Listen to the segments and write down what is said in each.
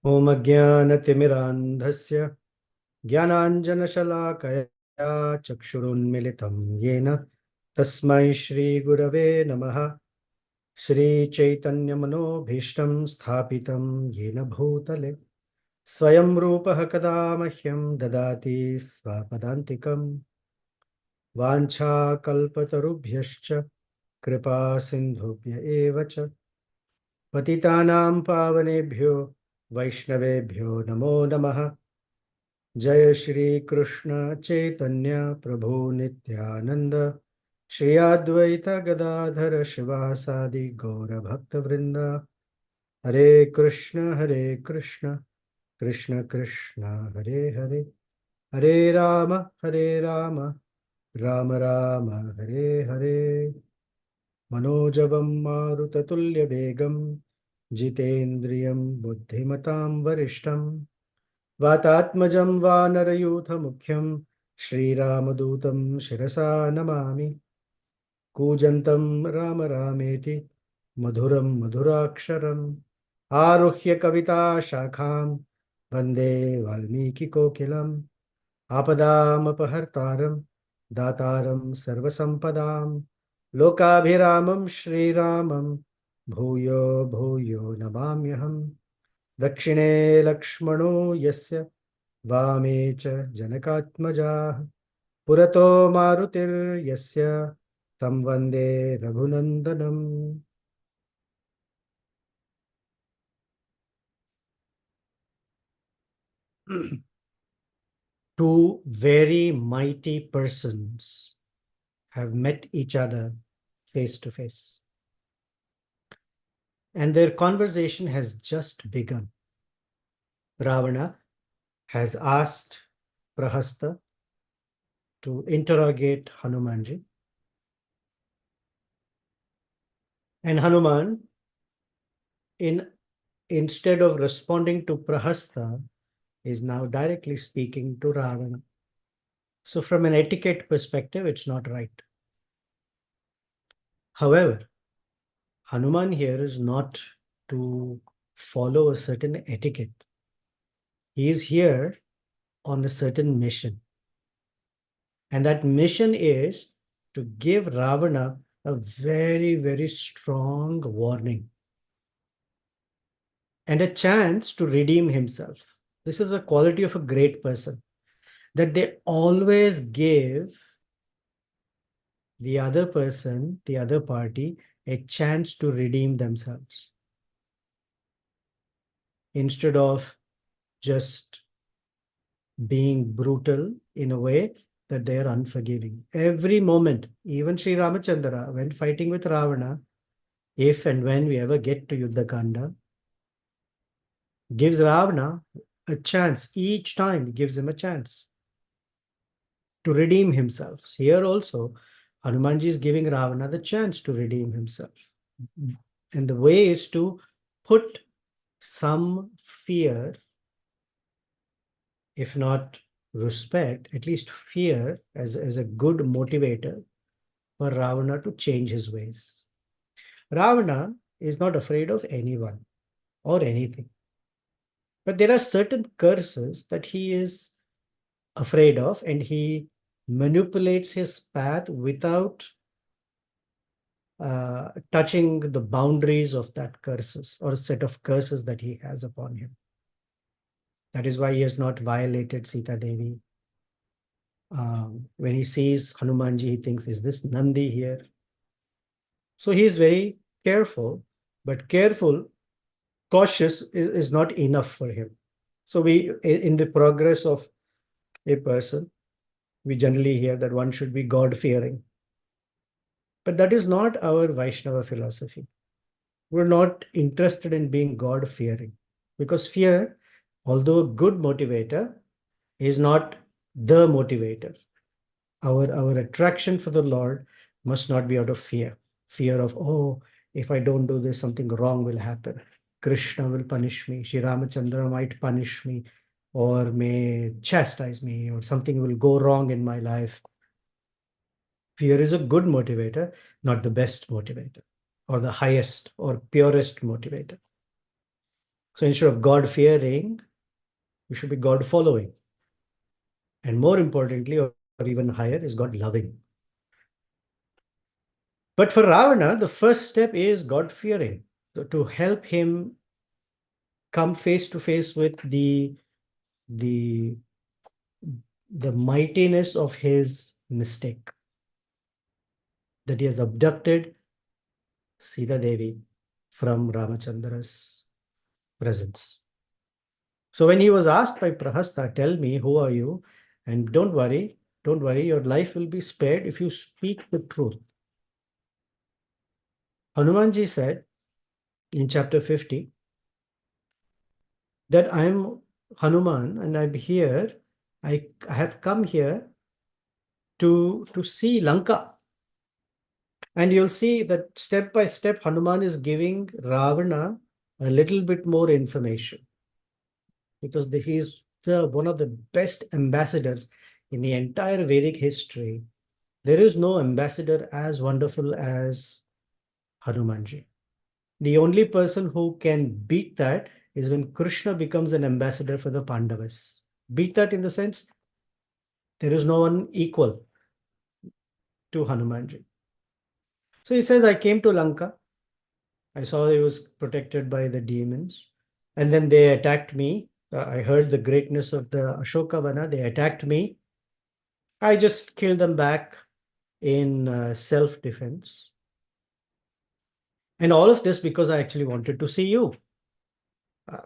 ॐ अज्ञानतिमिरान्धस्य ज्ञानाञ्जनशलाकया चक्षुरुन्मिलितं येन तस्मै श्रीगुरवे नमः। श्रीचैतन्यमनोभीष्टं स्थापितं येन भूतले स्वयं रूपः कदा मह्यं ददाति स्वपदान्तिकं। वाञ्छाकल्पतरुभ्यश्च कृपा सिन्धुभ्य एव च पतितानां पावनेभ्यो वैष्णवेभ्यो नमो नमः। जय श्री कृष्ण चैतन्य प्रभु नित्यानंद श्री अद्वैत गदाधर शिवासादि गौर भक्त वृंद। हरे कृष्ण कृष्ण कृष्ण हरे हरे, हरे राम राम राम हरे हरे। मनोजवं मारुततुल्यवेगं जितेन्द्रियं बुद्धिमतां वरिष्ठं वातात्मजं वानरयूथमुख्यं श्रीरामदूतं शिरसा नमामि। कूजन्तं राम रामेति मधुरं मधुराक्षरम् आरुह्य कविताशाखां वन्दे वाल्मीकिकोकिलम्। आपदामपहर्तारं दातारं सर्वसम्पदां लोकाभिरामं श्रीरामं भूयो भूयो नमाम्यहम्। दक्षिणे लक्ष्मणो यस्य वामे च जनकात्मजाः पुरतो मारुतिर्यस्य तं वन्दे रघुनन्दनम्। Two very mighty persons have met each other face to face, and their conversation has just begun. Ravana has asked Prahasta to interrogate Hanumanji, and Hanuman, instead of responding to Prahasta, is now directly speaking to Ravana. So from an etiquette perspective, it's not right. However, Hanuman here is not to follow a certain etiquette. He is here on a certain mission. And that mission is to give Ravana a very, very strong warning and a chance to redeem himself. This is a quality of a great person, that they always give the other person, the other party, a chance to redeem themselves, instead of just being brutal in a way that they are unforgiving. Every moment, even Sri Ramachandra, when fighting with Ravana, if and when we ever get to Yuddha Kanda, gives Ravana a chance. Each time he gives him a chance to redeem himself. Here also, Hanumanji is giving Ravana the chance to redeem himself. And the way is to put some fear, if not respect, at least fear as a good motivator for Ravana to change his ways. Ravana is not afraid of anyone or anything. But there are certain curses that he is afraid of, and he manipulates his path without touching the boundaries of that curses or a set of curses that he has upon him. That is why he has not violated Sita Devi. When he sees Hanumanji, he thinks, is this Nandi here? So he is very careful, but cautious is not enough for him. So in the progress of a person, we generally hear that one should be God-fearing. But that is not our Vaishnava philosophy. We're not interested in being God-fearing, because fear, although a good motivator, is not the motivator. Our attraction for the Lord must not be out of fear. Fear of, oh, if I don't do this, something wrong will happen. Krishna will punish me. Sri Ramachandra might punish me or may chastise me, or something will go wrong in my life. Fear is a good motivator, not the best motivator or the highest or purest motivator. So instead of God fearing, we should be God following. And more importantly, or even higher, is God loving. But for Ravana, the first step is God fearing. So to help him come face to face with the the mightiness of his mistake, that he has abducted Sita Devi from Ramachandra's presence. So when he was asked by Prahasta, tell me, who are you? And don't worry, your life will be spared if you speak the truth. Hanumanji said in chapter 50 that I am Hanuman and I'm here. I have come here to see Lanka. And you'll see that step by step, Hanuman is giving Ravana a little bit more information because he's one of the best ambassadors in the entire Vedic history. There is no ambassador as wonderful as Hanumanji. The only person who can beat that is when Krishna becomes an ambassador for the Pandavas. Beat that in the sense there is no one equal to Hanumanji. So he says, I came to Lanka. I saw he was protected by the demons. And then they attacked me. I heard the greatness of the Ashokavana. They attacked me. I just killed them back in self-defense. And all of this because I actually wanted to see you.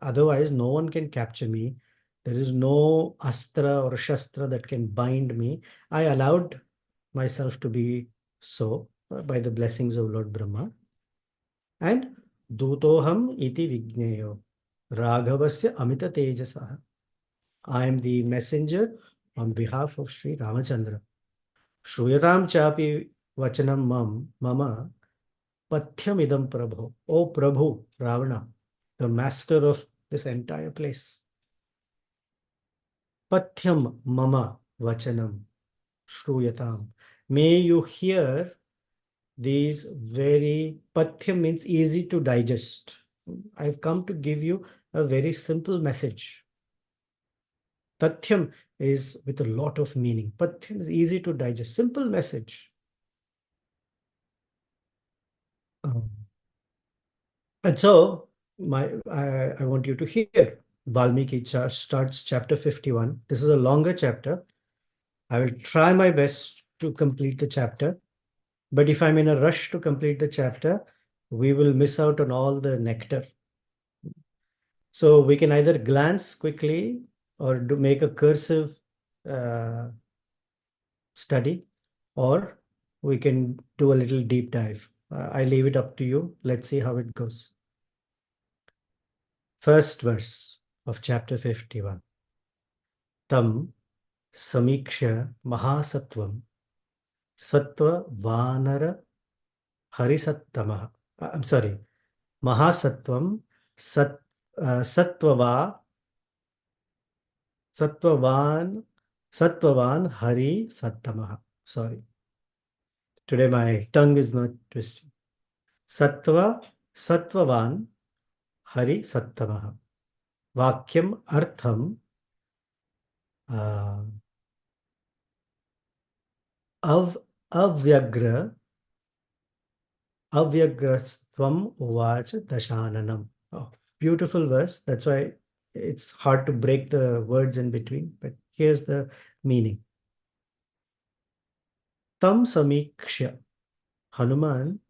Otherwise, no one can capture me. There is no astra or shastra that can bind me. I allowed myself to be so by the blessings of Lord Brahma. And Dutoham iti vigneyo Raghavasya amita tejasaha. I am the messenger on behalf of Sri Ramachandra. Shruyatam chapi vachanam mama pathyam idam prabho. O Prabhu, Ravana, the master of this entire place. Pathyam mama vachanam shruyatam. May you hear these very, pathyam means easy to digest. I've come to give you a very simple message. Tathyam is with a lot of meaning. Pathyam is easy to digest, simple message. Um, and so I want you to hear. Valmiki starts chapter 51. This is a longer chapter. I will try my best to complete the chapter. But if I'm in a rush to complete the chapter, we will miss out on all the nectar. So we can either glance quickly or make a cursive uh, study, or we can do a little deep dive. I leave it up to you. Let's see how it goes. First verse of chapter 51. Tam samiksha mahasatvam sattva vanara harisattamaha. I'm sorry. Mahasatvam sattva sattvavan hari sattamaha. Sorry. Today my tongue is not twisting. Sattvavan hari sattamaha. Vakyam artham uh, avyagra avyagrastvam uvacha dashananam. Oh, beautiful verse. That's why it's hard to break the words in between, but here's the meaning. Tam samiksha. Hanuman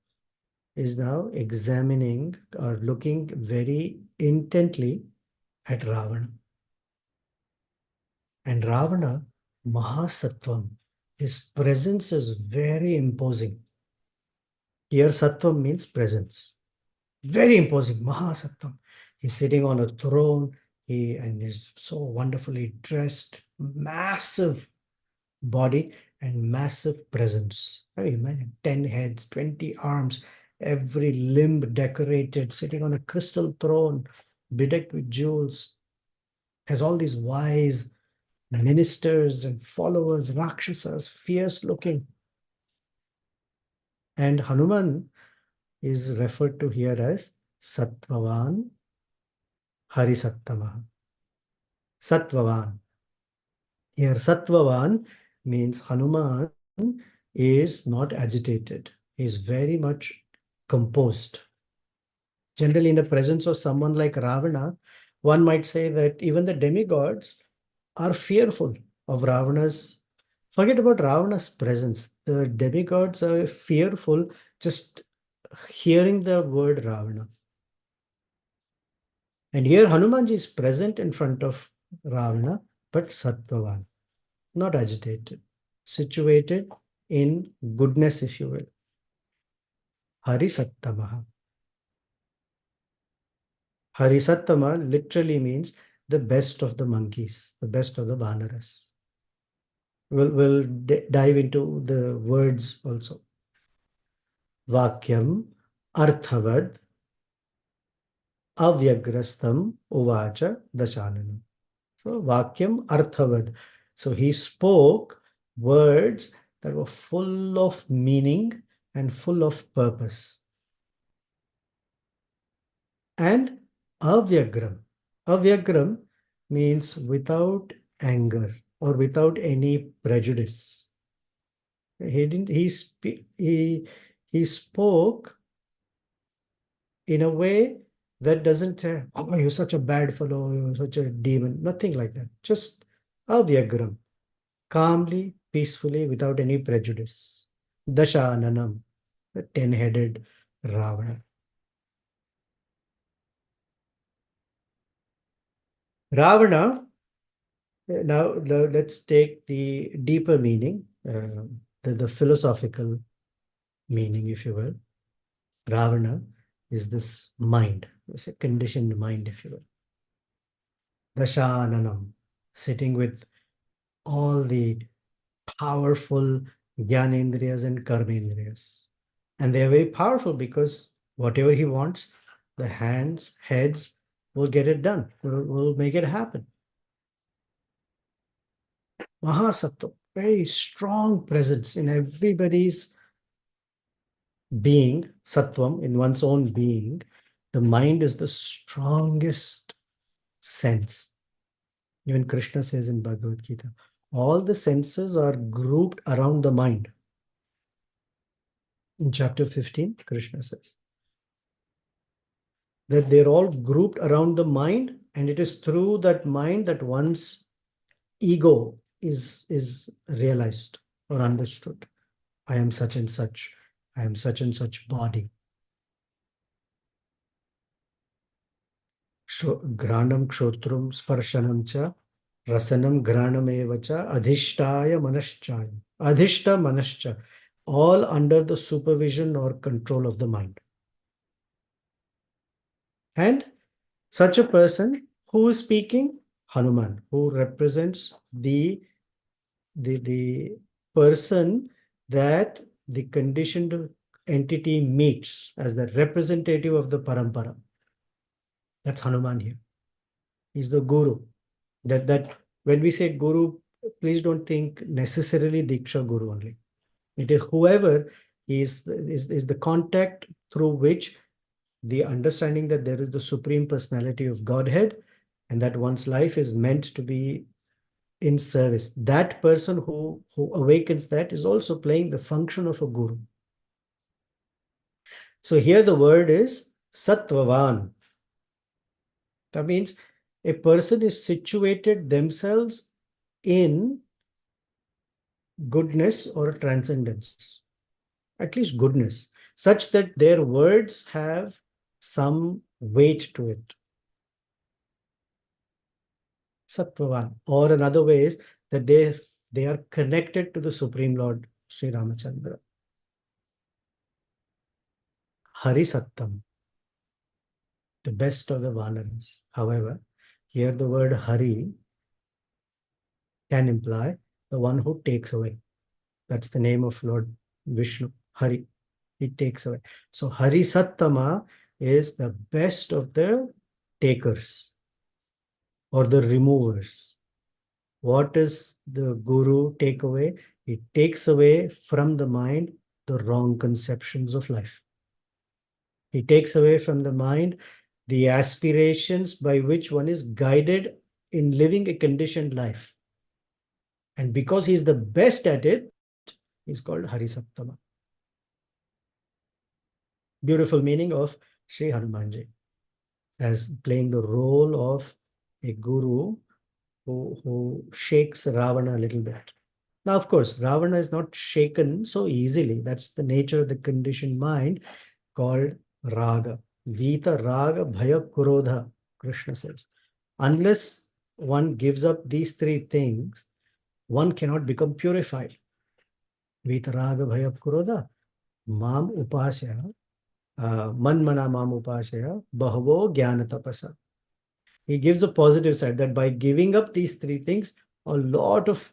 is now examining or looking very intently at Ravana. And Ravana, Mahasattvam, his presence is very imposing. Here, Sattvam means presence. Very imposing, Mahasattvam. He's sitting on a throne. And is so wonderfully dressed, massive body and massive presence. I mean, imagine 10 heads, 20 arms, every limb decorated, sitting on a crystal throne, bedecked with jewels, has all these wise ministers and followers, Rakshasas, fierce looking. And Hanuman is referred to here as Sattvavan Harisattama. Sattvavan. Here, Sattvavan means Hanuman is not agitated. He is very much composed. Generally, in the presence of someone like Ravana, one might say that even the demigods are fearful of Ravana's. Forget about Ravana's presence. The demigods are fearful just hearing the word Ravana. And here Hanumanji is present in front of Ravana, but Sattvavan, not agitated, situated in goodness, if you will. Harisattamaha. Harisattama literally means the best of the monkeys, the best of the Vanaras. We'll dive into the words also. Vakyam arthavad avyagrastam uvacha dashananam. So Vakyam arthavad. So he spoke words that were full of meaning and full of purpose. And avyagram. Avyagram means without anger or without any prejudice. He didn't. He spoke in a way that doesn't say, "Oh, you're such a bad fellow. You're such a demon." Nothing like that. Just avyagram, calmly, peacefully, without any prejudice. Dashananam, the 10-headed Ravana. Ravana. Now let's take the deeper meaning, the philosophical meaning, if you will. Ravana is this mind. It's a conditioned mind, if you will. Dashananam, sitting with all the powerful Jnanendriyas and Karmendriyas. And they are very powerful because whatever he wants, the hands, heads will get it done, will make it happen. Mahasattva, very strong presence in everybody's being, sattvam, in one's own being. The mind is the strongest sense. Even Krishna says in Bhagavad Gita, all the senses are grouped around the mind. In chapter 15, Krishna says that they're all grouped around the mind, and it is through that mind that one's ego is realized or understood. I am such and such. I am such and such body. Granam kshotrum sparshanam cha rasanam granam evacha adhishtaya manaschaya. Adhishta manascha. All under the supervision or control of the mind. And such a person who is speaking, Hanuman, who represents the person that the conditioned entity meets as the representative of the parampara. That's Hanuman here. He's the guru. That when we say guru, please don't think necessarily Diksha Guru only. It is whoever is the contact through which the understanding that there is the Supreme Personality of Godhead and that one's life is meant to be in service. That person who awakens that is also playing the function of a guru. So here the word is Sattvavan. That means a person is situated themselves in goodness or transcendence, at least goodness, such that their words have some weight to it. Sattvavan. Or another way is that they are connected to the Supreme Lord, Sri Ramachandra. Harisattam, the best of the Vanaras. However, here the word Hari can imply the one who takes away. That's the name of Lord Vishnu, Hari. He takes away. So Hari Sattama is the best of the takers or the removers. What does the guru take away? He takes away from the mind the wrong conceptions of life. He takes away from the mind the aspirations by which one is guided in living a conditioned life. And because he's the best at it, he's called Harisattama. Beautiful meaning of Sri Hanumanji as playing the role of a guru who shakes Ravana a little bit. Now, of course, Ravana is not shaken so easily. That's the nature of the conditioned mind called raga. Vita raga bhaya kurodha, Krishna says. Unless one gives up these three things, one cannot become purified. Vita raga bhaya kurodha, mam upasya, man mana mam upasya, bahavo jnana tapasa. He gives a positive side that by giving up these three things, a lot of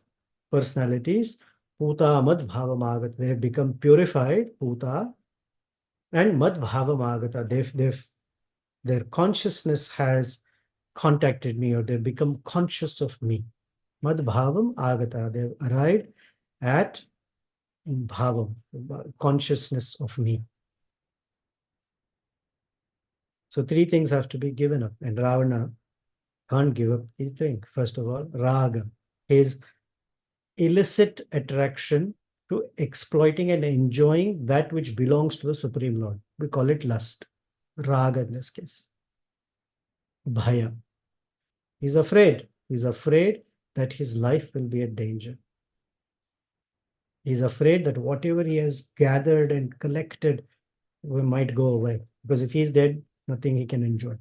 personalities, puta mad bhavamagata, they have become purified, puta, and mad bhavamagata, their consciousness has contacted me, or they've become conscious of me. Mad bhavam agata, they've arrived at bhavam, consciousness of me. So three things have to be given up, and Ravana can't give up these things. First of all, raga, his illicit attraction to exploiting and enjoying that which belongs to the Supreme Lord. We call it lust, raga in this case. Bhaya, he's afraid. He's afraid that his life will be a danger. He's afraid that whatever he has gathered and collected might go away. Because if he's dead, nothing he can enjoy.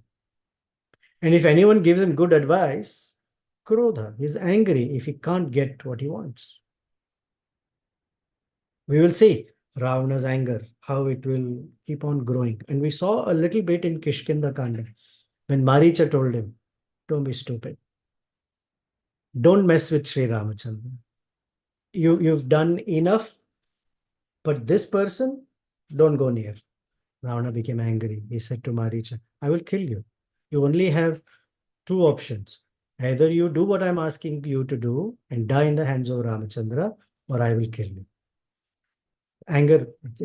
And if anyone gives him good advice, krodha, he's angry if he can't get what he wants. We will see Ravana's anger, how it will keep on growing. And we saw a little bit in Kishkinda Kanda when Maricha told him, don't be stupid. Don't mess with Sri Ramachandra. You've done enough, but this person, don't go near. Ravana became angry. He said to Maricha, I will kill you. You only have two options. Either you do what I'm asking you to do and die in the hands of Ramachandra, or I will kill you.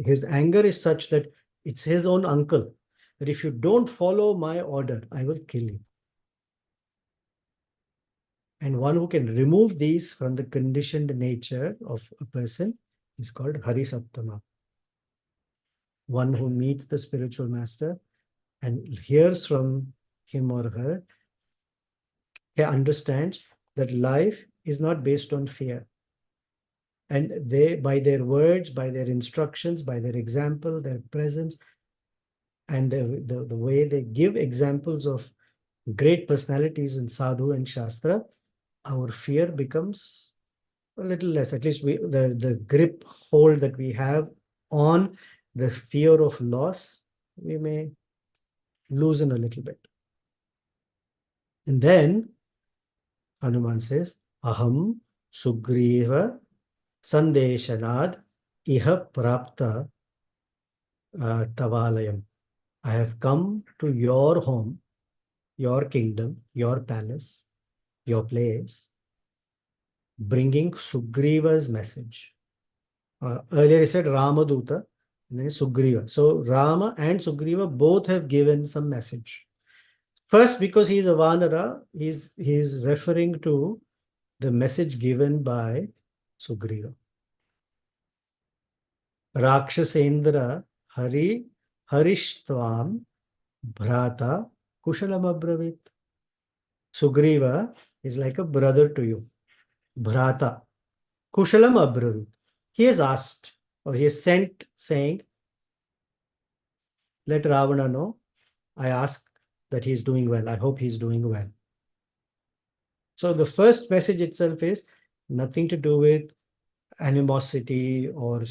His anger is such that it's his own uncle, that if you don't follow my order, I will kill you. And one who can remove these from the conditioned nature of a person is called Harisattama. One who meets the spiritual master and hears from him or her, he understands that life is not based on fear. And they, by their words, by their instructions, by their example, their presence, and the way they give examples of great personalities in Sadhu and Shastra, our fear becomes a little less. At least the grip hold that we have on the fear of loss, we may loosen a little bit. And then Hanuman says, Aham Sugriva Sandeshanad Iha Prapta Tavalayam. I have come to your home, your kingdom, your palace, your place, bringing Sugriva's message. Earlier he said Ramaduta, and then Sugriva. So Rama and Sugriva both have given some message. First, because he is a Vanara, he's referring to the message given by Sugriva. Rakshasendra Harishtvam Bhrata Kushalam Abravit. Sugriva is like a brother to you. Bhrata Kushalam Abravit. He has asked, or he has sent, saying, let Ravana know, I ask that he's doing well. I hope he's doing well. So the first message itself is nothing to do with animosity or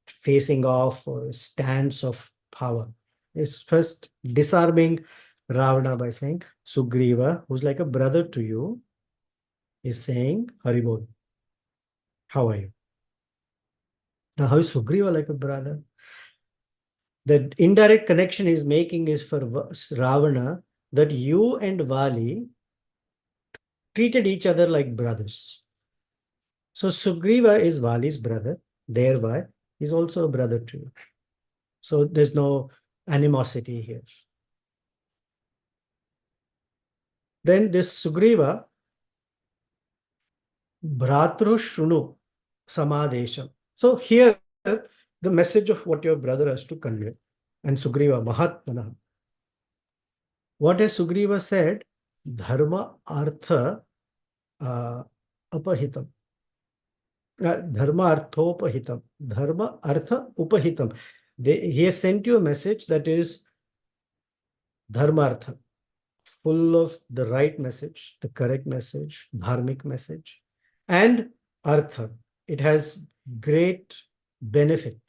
facing off or stance of power. It's first disarming Ravana by saying, Sugriva, who's like a brother to you, is saying, Haribol, how are you? Now, how is Sugriva like a brother? The indirect connection he's making is for Ravana that you and Vali treated each other like brothers. So Sugriva is Vali's brother, thereby he's also a brother to you. So there's no animosity here. Then this Sugriva, Bhratru Shrunu Samadesham. So here, the message of what your brother has to convey. And Sugriva, Mahatmana. What has Sugriva said? Dharma Artha Apahitam. Dharma Arthopahitam. Dharma Artha Upahitam. He has sent you a message that is Dharma Artha, full of the right message, the correct message, dharmic message, and Artha. It has great benefit.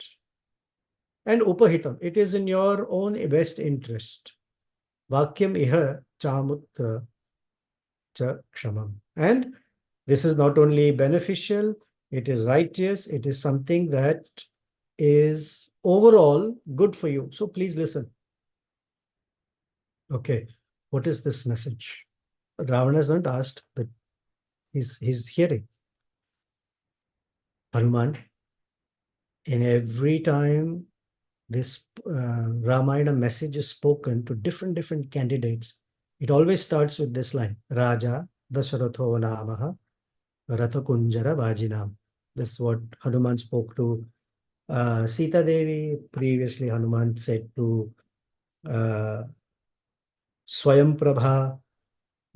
And Upahitam, it is in your own best interest. Vakyam iha chamutra cha kshamam. And this is not only beneficial, it is righteous, it is something that is overall good for you. So please listen. Okay, what is this message? Ravana has not asked, but he's hearing. Hanuman, in every time this Ramayana message is spoken to different candidates, it always starts with this line, Raja Dasharatho Namaha Ratha Kunjara Vajinam. This is what Hanuman spoke to Sita Devi. Previously, Hanuman said to Swayam Prabha.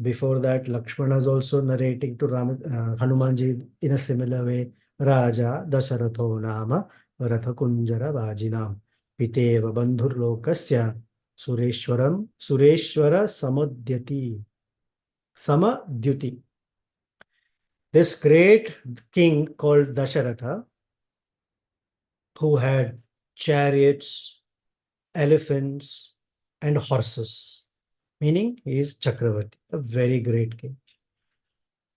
Before that, Lakshmana is also narrating to Hanumanji in a similar way. Raja Dasharatho Nama Ratha Kunjara Vajinam Piteva Bandhur Lokasya Sureshwara Samadyuti. This great king called Dasharatha, who had chariots, elephants, and horses, meaning he is Chakravarti, a very great king.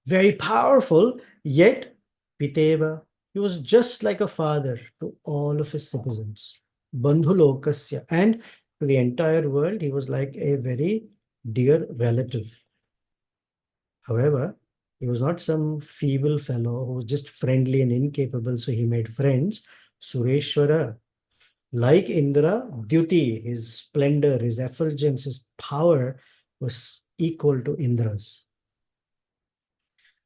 Very powerful, yet Piteva, he was just like a father to all of his citizens. Bandhulokasya, and to the entire world, he was like a very dear relative. However, he was not some feeble fellow who was just friendly and incapable, so he made friends. Sureshwara, like Indra, Dyuti, his splendor, his effulgence, his power was equal to Indra's.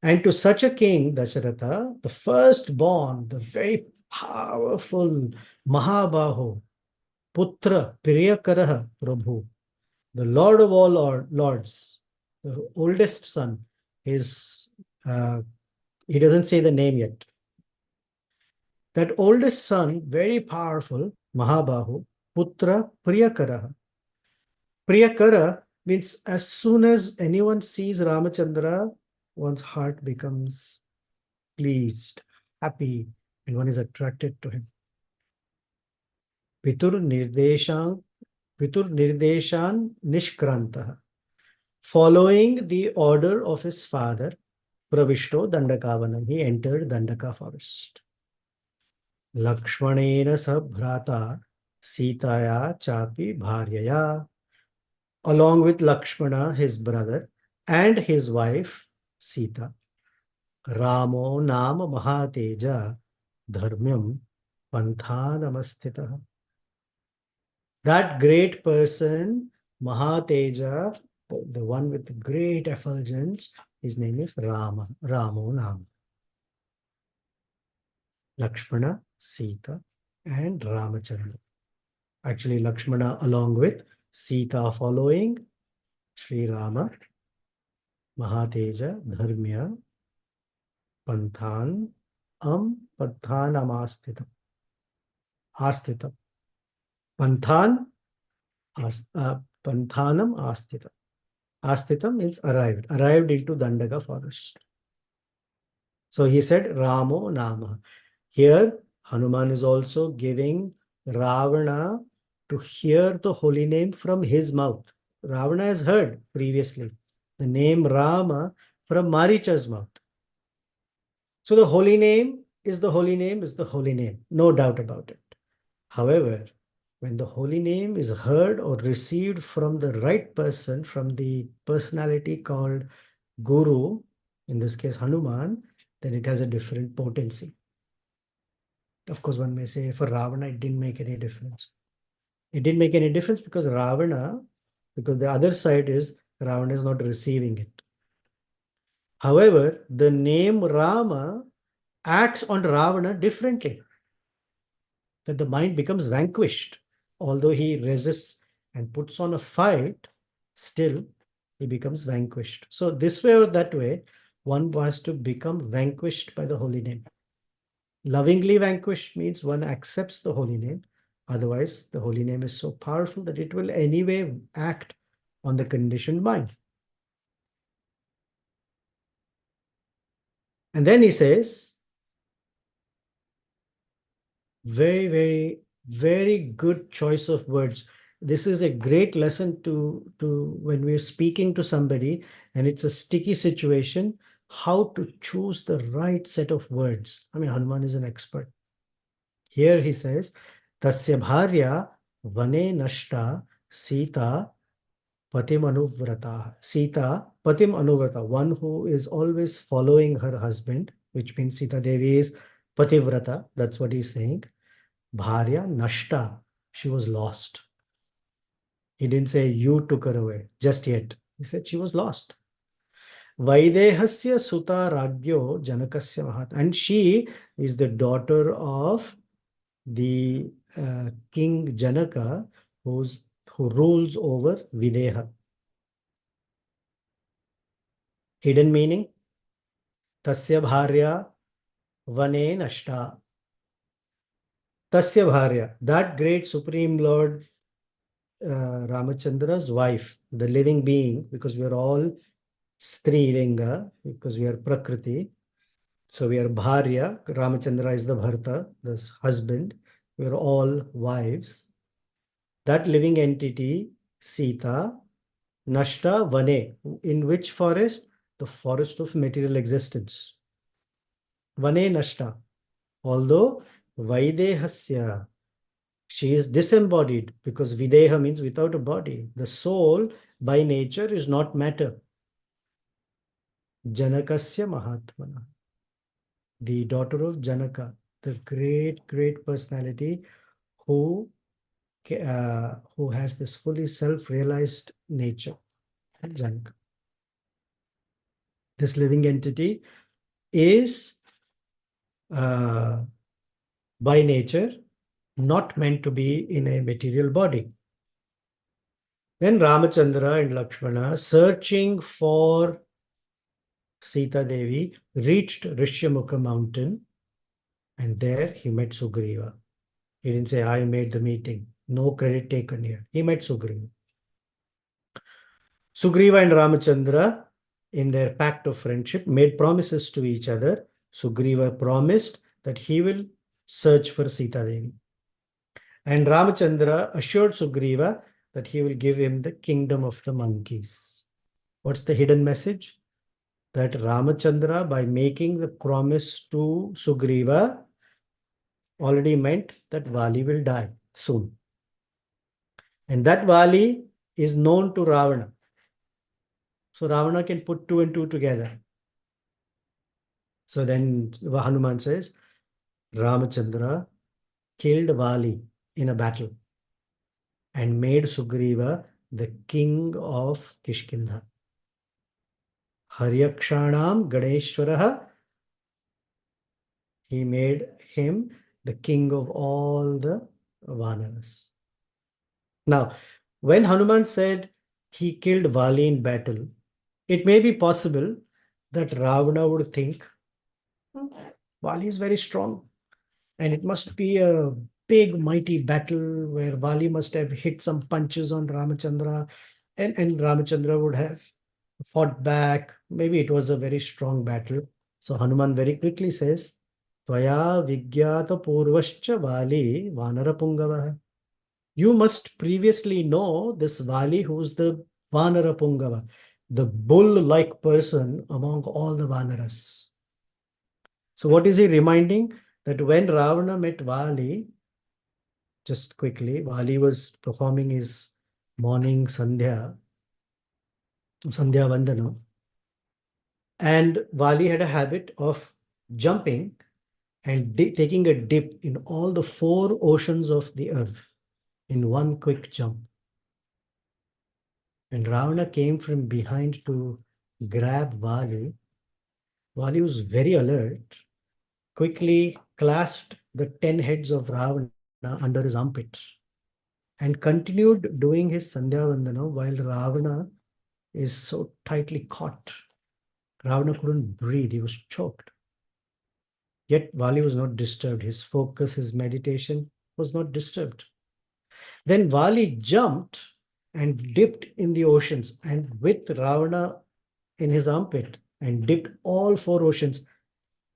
And to such a king, Dasharatha, the firstborn, the very powerful Mahabaho, Putra, Priyakaraha, Prabhu, the Lord of all lords, the oldest son, he doesn't say the name yet. That oldest son, very powerful, Mahabahu, Putra, Priyakaraha. Priyakara means as soon as anyone sees Ramachandra, one's heart becomes pleased, happy, and one is attracted to him. Pitur Nirdeshan Nishkrantaha. Following the order of his father, Pravishto Dandakavanam, he entered Dandaka forest. Lakshmanena Sabhrata Sitaya Chapi Bharyaya. Along with Lakshmana, his brother, and his wife Sita. Ramo Nama Mahateja Dharmyam Panthanamastitaha. That great person, Mahateja, the one with great effulgence, his name is Rama, Ramo Nama. Lakshmana, Sita, and Ramachandra. Actually, Lakshmana along with Sita following, Sri Rama, Mahateja, Dharmya, Panthanam Astitam. Panthanam Astitam. Astitam means arrived into Dandaka forest. So he said Ramo Nama. Here, Hanuman is also giving Ravana to hear the holy name from his mouth. Ravana has heard previously the name Rama from Maricha's mouth. So the holy name is the holy name is the holy name, no doubt about it. However, when the holy name is heard or received from the right person, from the personality called Guru, in this case Hanuman, then it has a different potency. Of course, one may say for Ravana, it didn't make any difference. It didn't make any difference because Ravana, because the other side is Ravana is not receiving it. However, the name Rama acts on Ravana differently, that the mind becomes vanquished. Although he resists and puts on a fight, still he becomes vanquished. So, this way or that way, one wants to become vanquished by the holy name. Lovingly vanquished means one accepts the holy name. Otherwise, the holy name is so powerful that it will anyway act on the conditioned mind. And then he says, very, very, very good choice of words. This is a great lesson to when we're speaking to somebody and it's a sticky situation, how to choose the right set of words. I mean, Hanuman is an expert. Here he says, Tasya bharya vane nashta Sita patim anuvrata. Sita patim anuvrata, one who is always following her husband, which means Sita Devi is pativrata. That's what he's saying. Bharya Nashta, she was lost. He didn't say you took her away just yet. He said she was lost. Vaidehasya Suta Ragyo Janakasya Mahat. And she is the daughter of the King Janaka, who rules over Videha. Hidden meaning, Tasya Bharya Vane Nashta. Tasya Bharya, that great Supreme Lord Ramachandra's wife, the living being, because we are all Strilinga, because we are Prakriti. So we are Bharya, Ramachandra is the Bharta, the husband. We are all wives. That living entity, Sita, Nashta Vane. In which forest? The forest of material existence. Vane Nashta. Although Vaidehasya, she is disembodied, because Videha means without a body. The soul by nature is not matter. Janakasya Mahatmana, the daughter of Janaka, the great, great personality who has this fully self-realized nature. Janaka. This living entity is by nature not meant to be in a material body. Then Ramachandra and Lakshmana, searching for Sita Devi, reached Rishyamukha mountain, and there he met Sugriva. He didn't say, I made the meeting. No credit taken here. He met Sugriva. Sugriva and Ramachandra, in their pact of friendship, made promises to each other. Sugriva promised that he will search for Sita Devi. And Ramachandra assured Sugriva that he will give him the kingdom of the monkeys. What's the hidden message? That Ramachandra, by making the promise to Sugriva, already meant that Vali will die soon. And that Vali is known to Ravana. So Ravana can put two and two together. So then Hanuman says, Ramachandra killed Vali in a battle and made Sugriva the king of Kishkindha. Haryakshanam Ganeshwaraha, he made him the king of all the Vanaras. Now, when Hanuman said he killed Vali in battle, it may be possible that Ravana would think, Vali is very strong, and it must be a big, mighty battle where Vali must have hit some punches on Ramachandra, and Ramachandra would have fought back. Maybe it was a very strong battle. So Hanuman very quickly says, Tvaya Vigyata Purvascha Vali Vanara Pungava. You must previously know this Vali, who's the Vanara Pungava, the bull-like person among all the Vanaras. So what is he reminding? That when Ravana met Vali, just quickly, Vali was performing his morning Sandhya Vandana, and Vali had a habit of jumping and taking a dip in all the four oceans of the earth in one quick jump. And Ravana came from behind to grab Vali. Vali was very alert, quickly clasped the 10 heads of Ravana under his armpit and continued doing his Sandhya Vandana while Ravana is so tightly caught. Ravana couldn't breathe, he was choked. Yet Vali was not disturbed. His focus, his meditation was not disturbed. Then Vali jumped and dipped in the oceans, and with Ravana in his armpit, and dipped all four oceans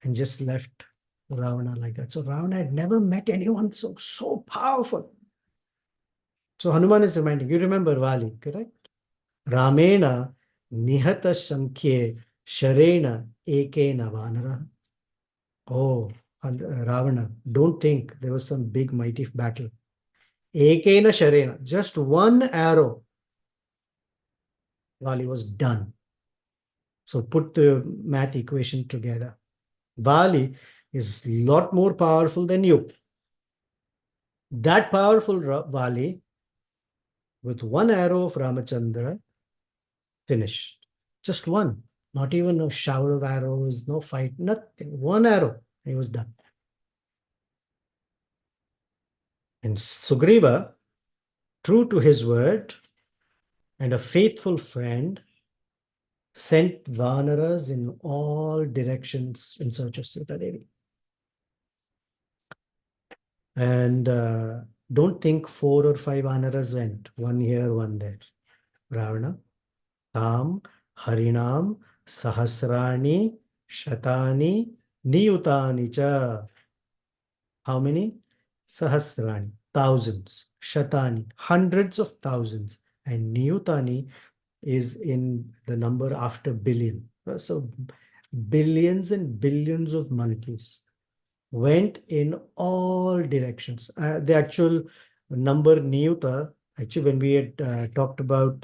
and just left Ravana like that. So Ravana had never met anyone so powerful. So Hanuman is reminding, you remember Vali, correct? Ramena nihata sankhye sharena ekena vanara. Oh, Ravana, don't think there was some big mighty battle. Ekena sharena, just one arrow, Vali was done. So put the math equation together. Vali is a lot more powerful than you. That powerful Vali, with one arrow of Ramachandra, finished. Just one. Not even a shower of arrows, no fight, nothing. One arrow, he was done. And Sugriva, true to his word and a faithful friend, sent Vanaras in all directions in search of Sita Devi. And don't think 4 or 5 Vanaras went, one here, one there. Ravana, Tam, Harinam, Sahasrani, Shatani, Niyutani cha. How many? Sahasrani, thousands. Shatani, hundreds of thousands. And Niyutani is in the number after billion. So billions and billions of monkeys went in all directions. The actual number Niyuta, actually when we had talked about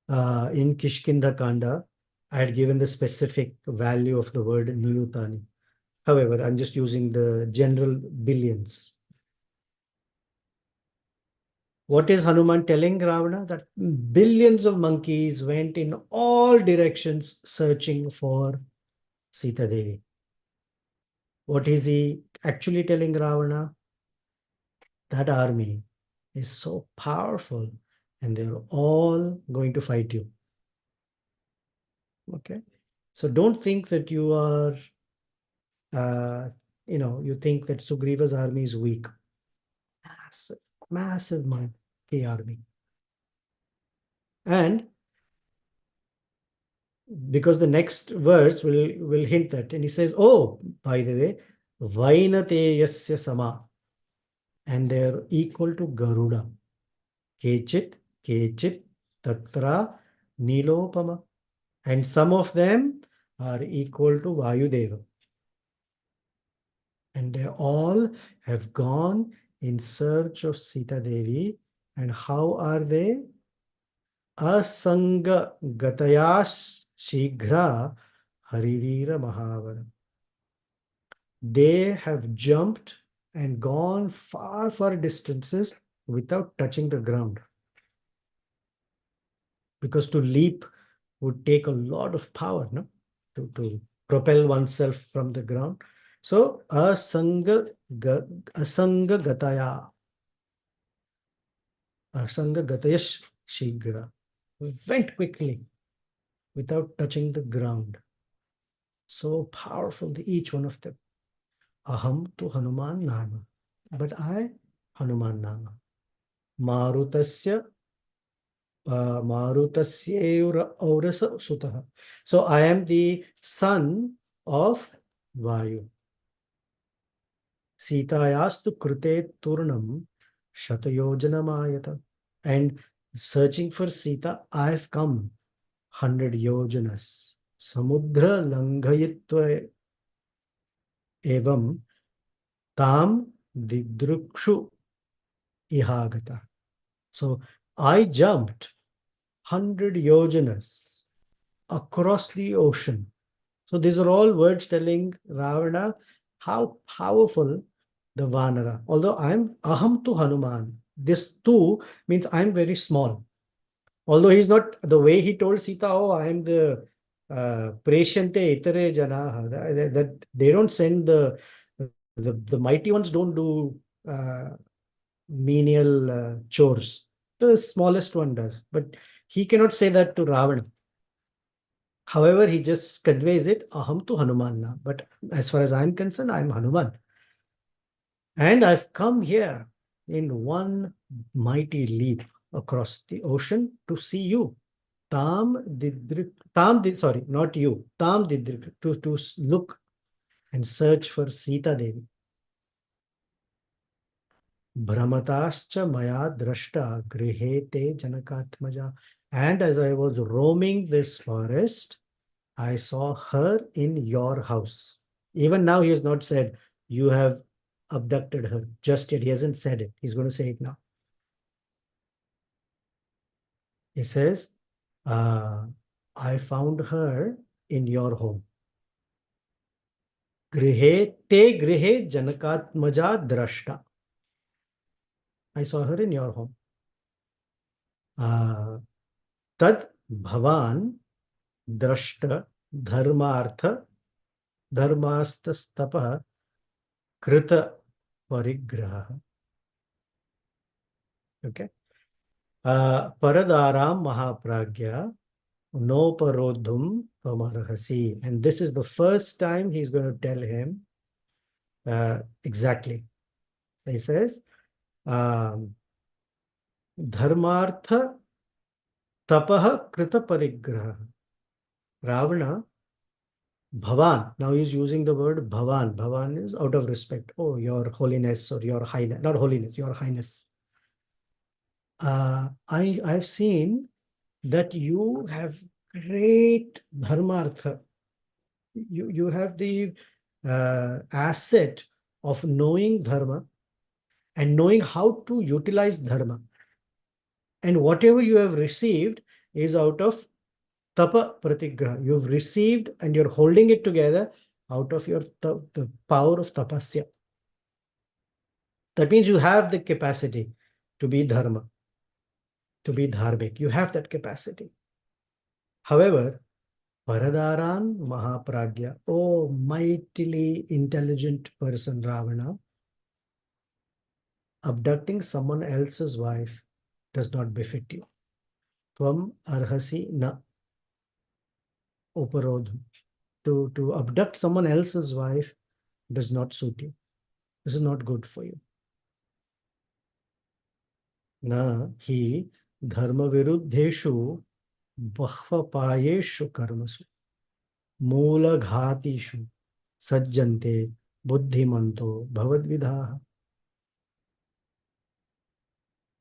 in Kishkinda Kanda, I had given the specific value of the word Niyutani. However, I'm just using the general billions. What is Hanuman telling Ravana? That billions of monkeys went in all directions searching for Sita Devi. What is he actually telling Ravana? That army is so powerful and they're all going to fight you. Okay. So don't think that you are, you think that Sugriva's army is weak. Massive, massive monkey army. And because the next verse will hint that, and he says, oh, by the way, Vainate yasya sama, and they're equal to Garuda. Kechit, Kechit, Tatra, Nilopama. And some of them are equal to Vayudeva. And they all have gone in search of Sita Devi. And how are they? Asanga Gatayash Shighra Harivira Mahavara. They have jumped and gone far, far distances without touching the ground. Because to leap would take a lot of power, no? To propel oneself from the ground. So Asanga Gataya. Asanga Gatayash Shighra. Went quickly without touching the ground. So powerful, each one of them. Aham tu Hanuman Nama. But I, Hanuman Nama. Marutasya Marutasya Aurasa Sutaha. So I am the son of Vayu. Sitayastu Krute Turnam Shatayojanam. And searching for Sita, I have come 100 yojanas. Samudra Langhayitva Evam Tam Didrukshu Ihagata. So I jumped 100 yojanas across the ocean. So these are all words telling Ravana how powerful the Vanara. Although I'm Aham to Hanuman, this tu means I'm very small. Although he's not, the way he told Sita, oh, I am the Preshante Itare Janaha, that they don't send the mighty ones don't do menial chores. The smallest one does. But he cannot say that to Ravana. However, he just conveys it, aham tu Hanumanna. But as far as I'm concerned, I'm Hanuman. And I've come here in one mighty leap across the ocean to see you. Sorry, not you. Tam Didrik, to look and search for Sita Devi. Brahmatascha maya drashta grihete janakatmaja. And as I was roaming this forest, I saw her in your house. Even now, he has not said, you have abducted her just yet. He hasn't said it. He's going to say it now. He says, I found her in your home. Grihe te grihe janakatmaja drashta. I saw her in your home. Tad bhavan drashta dharmartha dharmastastapa krita parigraha. Okay. Paradaram mahapragya noparodhum pamarhasi. And this is the first time he's going to tell him exactly. He says, dharmartha tapaha krita parigraha. Ravana, Bhavan. Now he's using the word Bhavan. Bhavan is out of respect. Oh, your holiness or your highness. Not holiness, your highness. I've seen that you have great dharmartha. You have the asset of knowing dharma and knowing how to utilize dharma. And whatever you have received is out of tapa pratigraha. You've received and you're holding it together out of your the power of tapasya. That means you have the capacity to be dharma, to be dharmic. You have that capacity. However, Paradaran Mahapragya, oh mightily intelligent person Ravana, abducting someone else's wife does not befit you. Tvam arhasi na uparodham. To abduct someone else's wife does not suit you. This is not good for you. Na hi dharma viruddheshu bahvapayeshu karmasu moola ghatishu sajjante buddhimanto bhavadvidaha.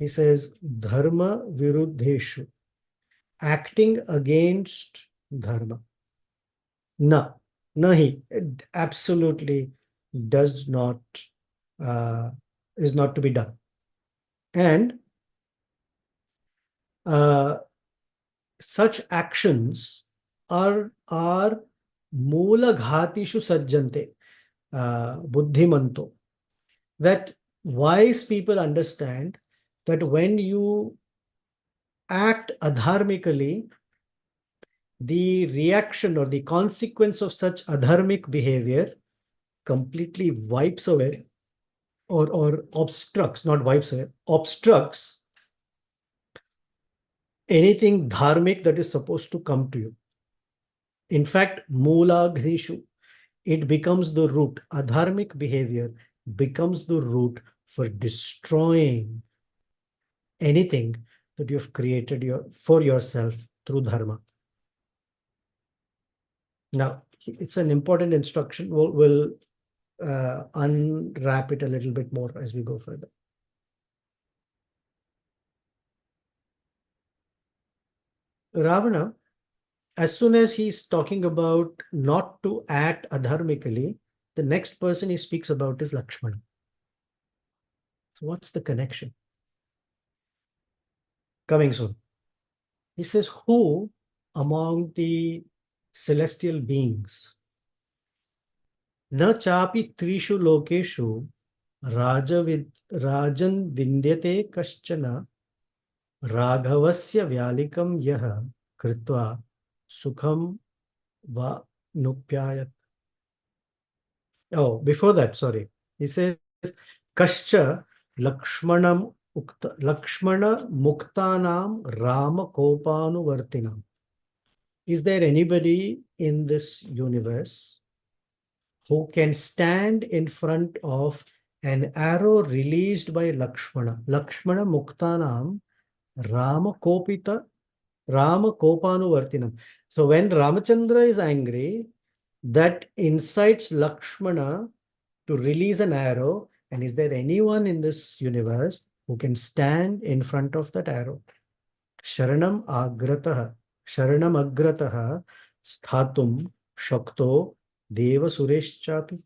He says, dharma viruddheshu, acting against dharma. Na, nahi, it absolutely does not, is not to be done. And such actions are moola ghatishu sajjante, buddhimanto. That wise people understand that when you act adharmically, the reaction or the consequence of such adharmic behavior completely wipes away or obstructs, not wipes away, obstructs anything dharmic that is supposed to come to you. In fact, moola grishu, it becomes the root. Adharmic behavior becomes the root for destroying anything that you have created for yourself through dharma. Now, it's an important instruction. We'll unwrap it a little bit more as we go further. Ravana, as soon as he's talking about not to act adharmically, the next person he speaks about is Lakshmana. So what's the connection? Coming soon. He says, who among the celestial beings, na chapi trishu lokeshu राजन विन्द्यते कश्चन राघवस्य व्यालिकं यः कृत्वा सुखं वा नुप्यायत. Oh, before that, sorry. He says, Kascha Lakshmana Muktanam Rama Kopanuvartinam. Is there anybody in this universe who can stand in front of an arrow released by Lakshmana? Lakshmana Muktanam Rama Kopanuvartinam. So when Ramachandra is angry, that incites Lakshmana to release an arrow. And is there anyone in this universe who can stand in front of that arrow? Sharanam agrataha, Sharanam agrataha sthatum shakto deva sureshchapi.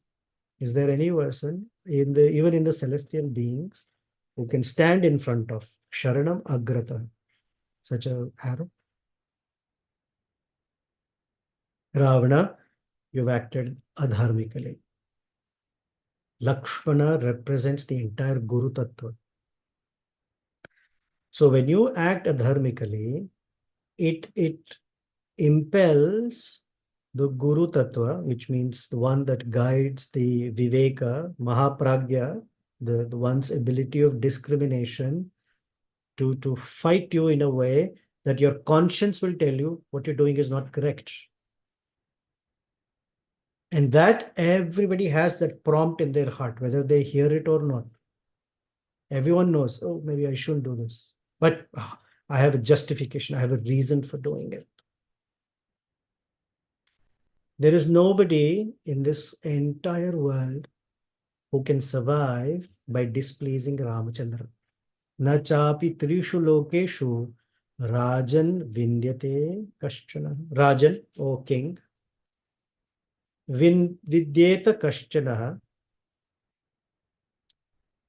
Is there any person in the even in the celestial beings who can stand in front of Sharanam agrataha, such a arrow? Ravana, you've acted adharmically. Lakshmana represents the entire Guru Tattva. So when you act adharmically, it impels the Guru Tattva, which means the one that guides the Viveka, Mahapragya, the one's ability of discrimination to fight you in a way that your conscience will tell you what you're doing is not correct. And that everybody has that prompt in their heart, whether they hear it or not. Everyone knows, oh, maybe I shouldn't do this. But I have a justification. I have a reason for doing it. There is nobody in this entire world who can survive by displeasing Ramachandra. Na chapi trishu lokeshu Rajan Vindyate Kashchana. Rajan, O king, Vidyeta Kashchana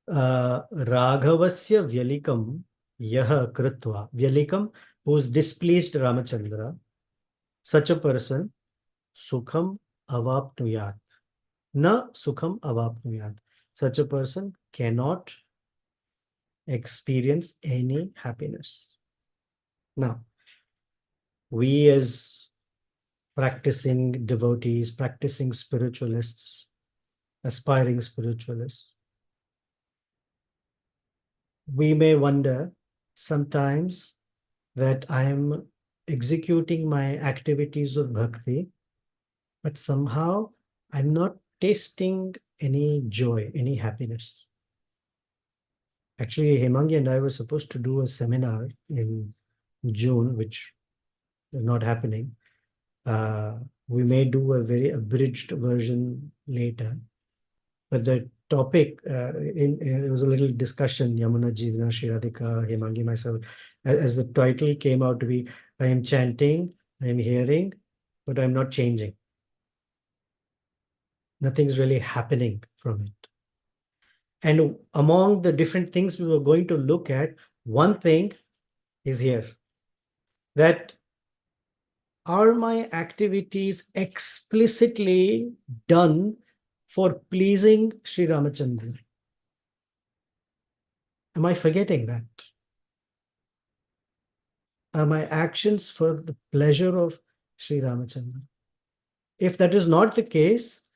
Raghavasya Vyalikam Yaha Kritva. Vyalikam, who's displeased Ramachandra, such a person, Sukham Avapnuyat. Na Sukham Avapnuyat. Such a person cannot experience any happiness. Now, we as practicing devotees, practicing spiritualists, aspiring spiritualists, we may wonder sometimes that I am executing my activities of bhakti, but somehow I'm not tasting any joy, any happiness. Actually, Hemangi and I were supposed to do a seminar in June, which is not happening. We may do a very abridged version later. But the topic, there was a little discussion, Yamuna, Jivna, Shri Radhika, Hemangi, myself, as the title came out to be, I am chanting, I am hearing, but I'm not changing. Nothing's really happening from it. And among the different things we were going to look at, one thing is here, that are my activities explicitly done for pleasing Sri Ramachandra? Am I forgetting that? Are my actions for the pleasure of Sri Ramachandra? If that is not the case,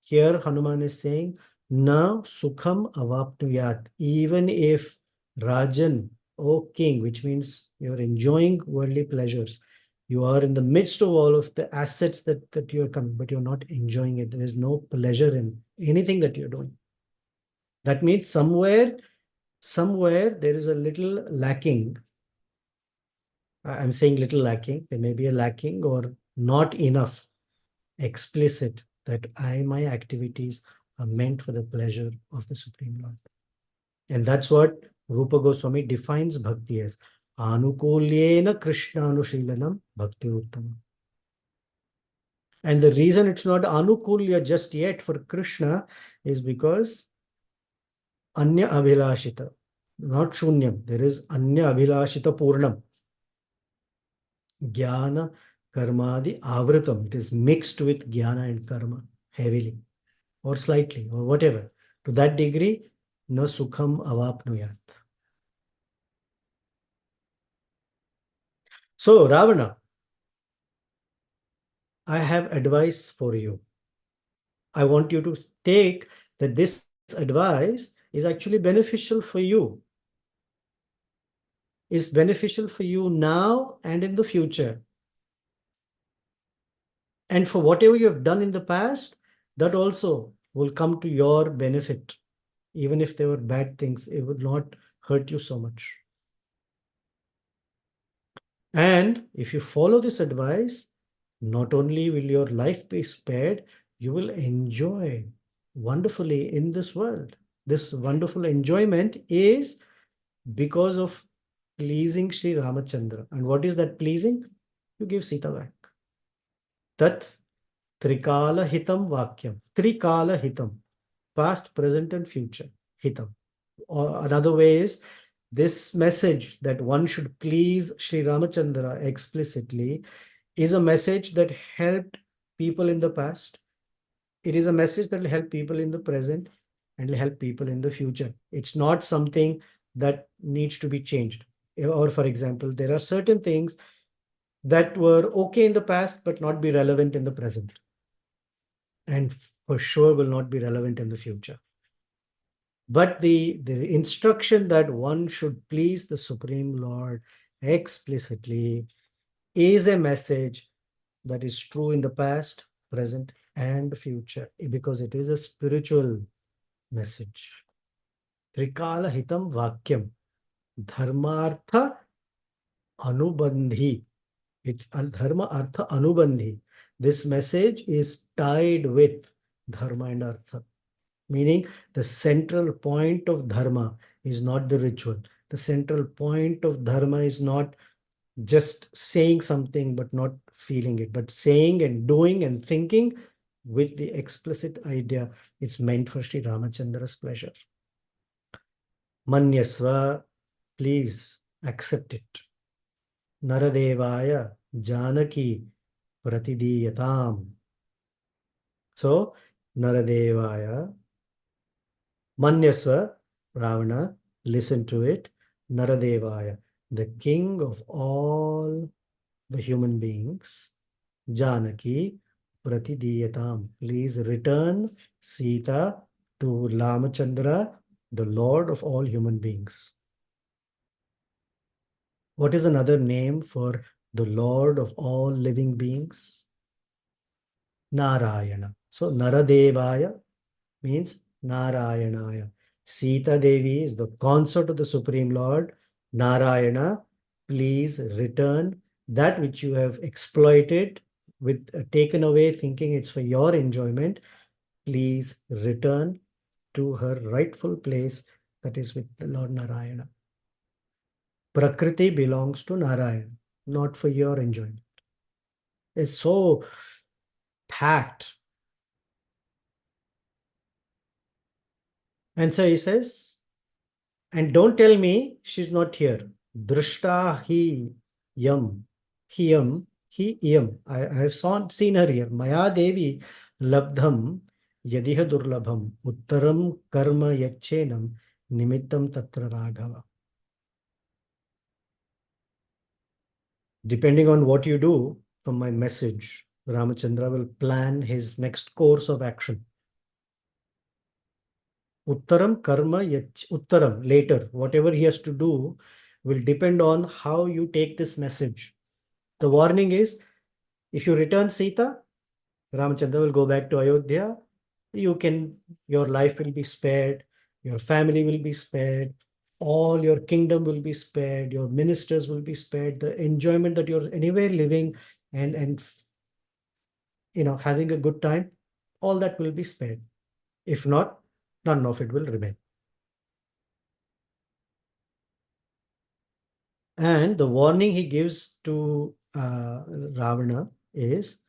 here Hanuman is saying, Na Sukham Avapnuyat. Even if Rajan, O king, which means you're enjoying worldly pleasures, you are in the midst of all of the assets that you're coming, but you're not enjoying it. There's no pleasure in anything that you're doing. That means somewhere there is a little lacking. I'm saying little lacking. There may be a lacking or not enough explicit that my activities are meant for the pleasure of the Supreme Lord. And that's what Rupa Goswami defines bhakti as. Anukulyena Krishnanushilanam Bhakti Uttama. And the reason it's not Anukulya just yet for Krishna is because Anya Abhilashita, not Shunyam. There is Anya Abhilashita Purnam. Jnana Karmadi Avritam. It is mixed with Jnana and Karma heavily or slightly or whatever. To that degree, na sukham avapnuyat. So, Ravana, I have advice for you. I want you to take that this advice is actually beneficial for you, is beneficial for you now and in the future. And for whatever you have done in the past, that also will come to your benefit. Even if they were bad things, it would not hurt you so much. And if you follow this advice, not only will your life be spared, you will enjoy wonderfully in this world. This wonderful enjoyment is because of pleasing Sri Ramachandra. And what is that pleasing? You give Sita back. Tat Trikala Hitam Vakyam. Trikala Hitam. Past, present, and future. Hitam. Or another way is this message that one should please Sri Ramachandra explicitly is a message that helped people in the past. It is a message that will help people in the present and will help people in the future. It's not something that needs to be changed. Or, for example, there are certain things that were okay in the past but not be relevant in the present, and for sure will not be relevant in the future. But the instruction that one should please the Supreme Lord explicitly is a message that is true in the past, present, and future, because it is a spiritual message. Trikala Hitam Vakyam. Dharmartha Anubandhi. Dharma Artha Anubandhi. This message is tied with Dharma and Artha. Meaning the central point of Dharma is not the ritual. The central point of Dharma is not just saying something but not feeling it, but saying and doing and thinking with the explicit idea it's meant for Sri Ramachandra's pleasure. Manyasva, please accept it. Naradevaya Janaki Pratidiyatam. So, Naradevaya, Manyasva, Ravana, listen to it. Naradevaya, the king of all the human beings. Janaki Pratidiyatam. Please return Sita to Ramachandra, the Lord of all human beings. What is another name for the Lord of all living beings? Narayana. So Naradevaya means Narayanaya. Sita Devi is the consort of the Supreme Lord. Narayana, please return that which you have exploited, with taken away, thinking it's for your enjoyment. Please return to her rightful place, that is with the Lord Narayana. Prakriti belongs to Narayana, not for your enjoyment. It's so packed. And so he says, and don't tell me she's not here. Drishta hi yam. Hi yam. I have seen her here. Maya Devi labdham yadiha durlabham uttaram karma yachenam nimittam tatra raghava. Depending on what you do from my message, Ramachandra will plan his next course of action. Uttaram karma uttaram, later, whatever he has to do will depend on how you take this message. The warning is, if you return Sita, Ramachandra will go back to Ayodhya. Your life will be spared, your family will be spared, all your kingdom will be spared, your ministers will be spared, the enjoyment that you're anywhere living and having a good time, all that will be spared. If not, none of it will remain. And the warning he gives to Ravana is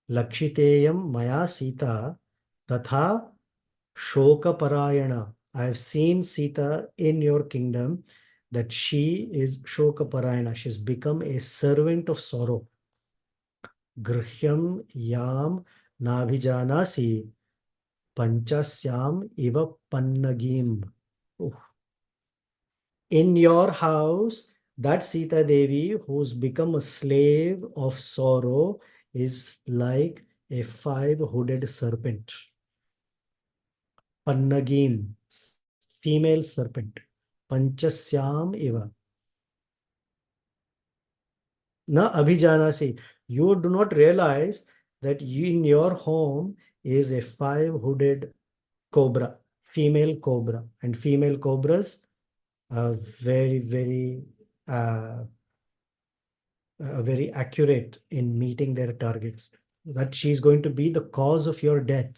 Lakshiteyam Maya Sita Tatha Shoka Parayana. I have seen Sita in your kingdom, that she is Shoka Parayana. She's become a servant of sorrow. Grihyam Yam Nabhijanasi Panchasyam Iva Pannagim. Oh. In your house, that Sita Devi who's become a slave of sorrow is like a five-hooded serpent. Pannagim, female serpent. Panchasyam iva. Na abhijanasi. You do not realize that in your home is a five-hooded cobra, female cobra. And female cobras are uh, very accurate in meeting their targets. That she's going to be the cause of your death.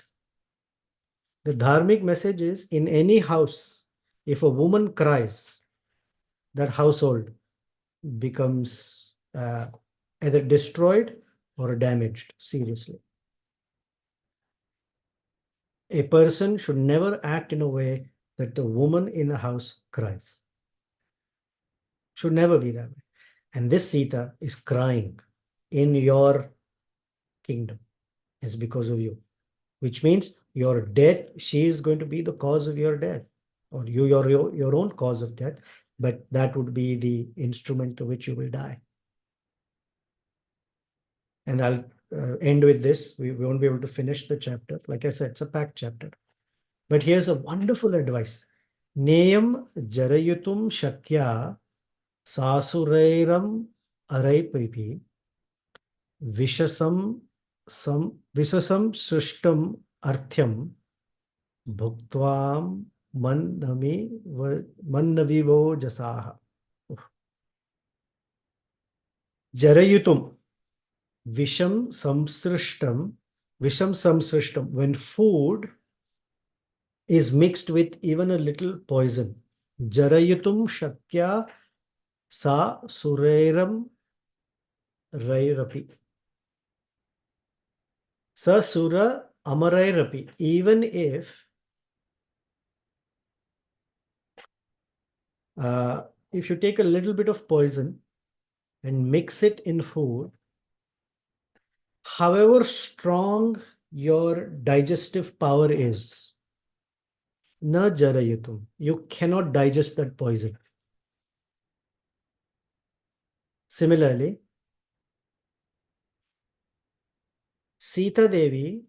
The dharmic message is in any house, if a woman cries, that household becomes either destroyed or damaged seriously. A person should never act in a way that the woman in the house cries. Should never be that way. And this Sita is crying in your kingdom. It's because of you, which means your death, she is going to be the cause of your death, or your own cause of death, but that would be the instrument to which you will die. And I'll end with this. We won't be able to finish the chapter. Like I said, it's a packed chapter. But here's a wonderful advice. Neyam jarayutum shakya sasurairam araipipi vishasam visasam srishtam arthyam bhuktvam mannavivo jasaha. Jarayutum visham samsrishtam. When food is mixed with even a little poison. Jarayutum shakya sa surairam rairapi. Sa sura amarairapi. Even if you take a little bit of poison and mix it in food, however strong your digestive power is, na jarayutum, you cannot digest that poison. Similarly, Sita Devi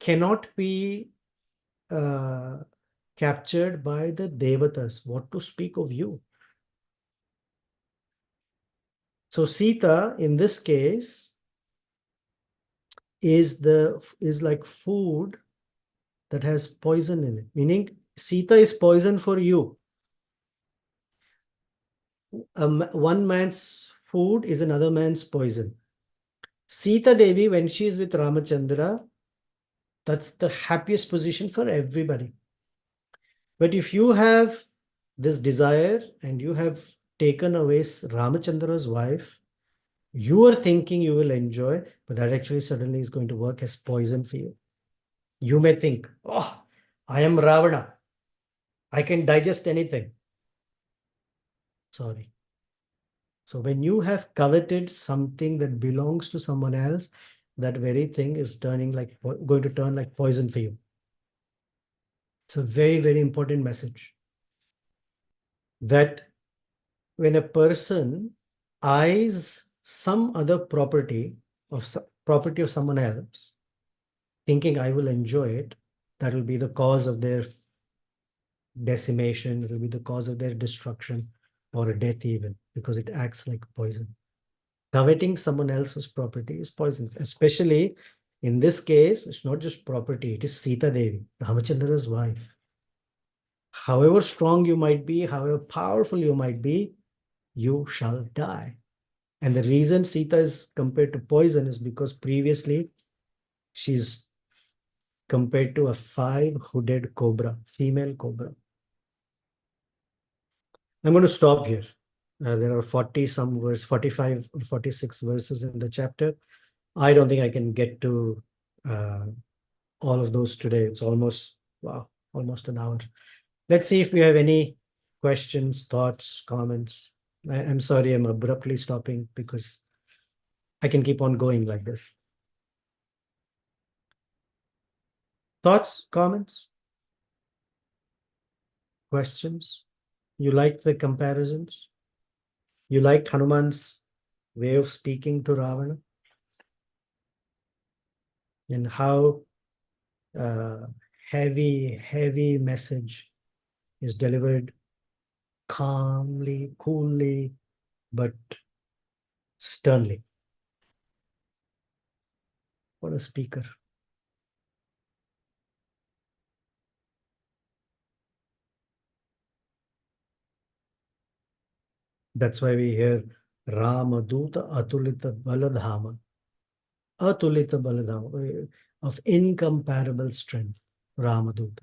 cannot be captured by the devatas. What to speak of you? So Sita, in this case, is like food that has poison in it. Meaning, Sita is poison for you. One man's food is another man's poison. Sita Devi, when she is with Ramachandra, that's the happiest position for everybody. But if you have this desire and you have taken away Ramachandra's wife, you are thinking you will enjoy, but that actually suddenly is going to work as poison for you. You may think, oh, I am Ravana. I can digest anything. Sorry. So when you have coveted something that belongs to someone else, that very thing is going to turn like poison for you. It's a very, very important message that when a person eyes some other property of someone else, thinking I will enjoy it, that will be the cause of their decimation, it will be the cause of their destruction or a death even, because it acts like poison. Coveting someone else's property is poisonous, especially in this case, it's not just property, it is Sita Devi, Ramachandra's wife. However strong you might be, however powerful you might be, you shall die. And the reason Sita is compared to poison is because previously she's compared to a five-hooded cobra, female cobra. I'm going to stop here. There are 40 some verse, 45 or 46 verses in the chapter. I don't think I can get to all of those today. It's almost, wow, almost an hour. Let's see if we have any questions, thoughts, comments. I'm sorry, I'm abruptly stopping because I can keep on going like this. Thoughts, comments? questions? You liked the comparisons? You liked Hanuman's way of speaking to Ravana? And how heavy message is delivered calmly, coolly, but sternly. What a speaker. That's why we hear Ramaduta Atulita Baladhama. Atulita Baladhama, of incomparable strength. Ramaduta.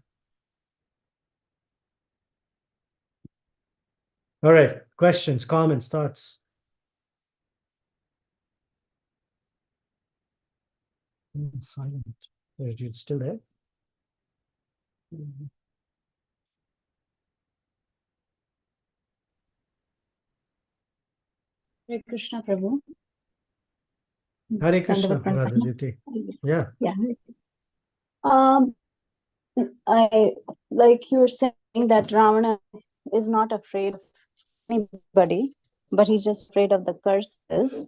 All right. Questions, comments, thoughts? Silent. Are you still there? Hare Krishna, Prabhu. Hare Krishna, Dandavat Pranam. Radha. Yeah. Yeah. I like you were saying that Ravana is not afraid of anybody, but he's just afraid of the curses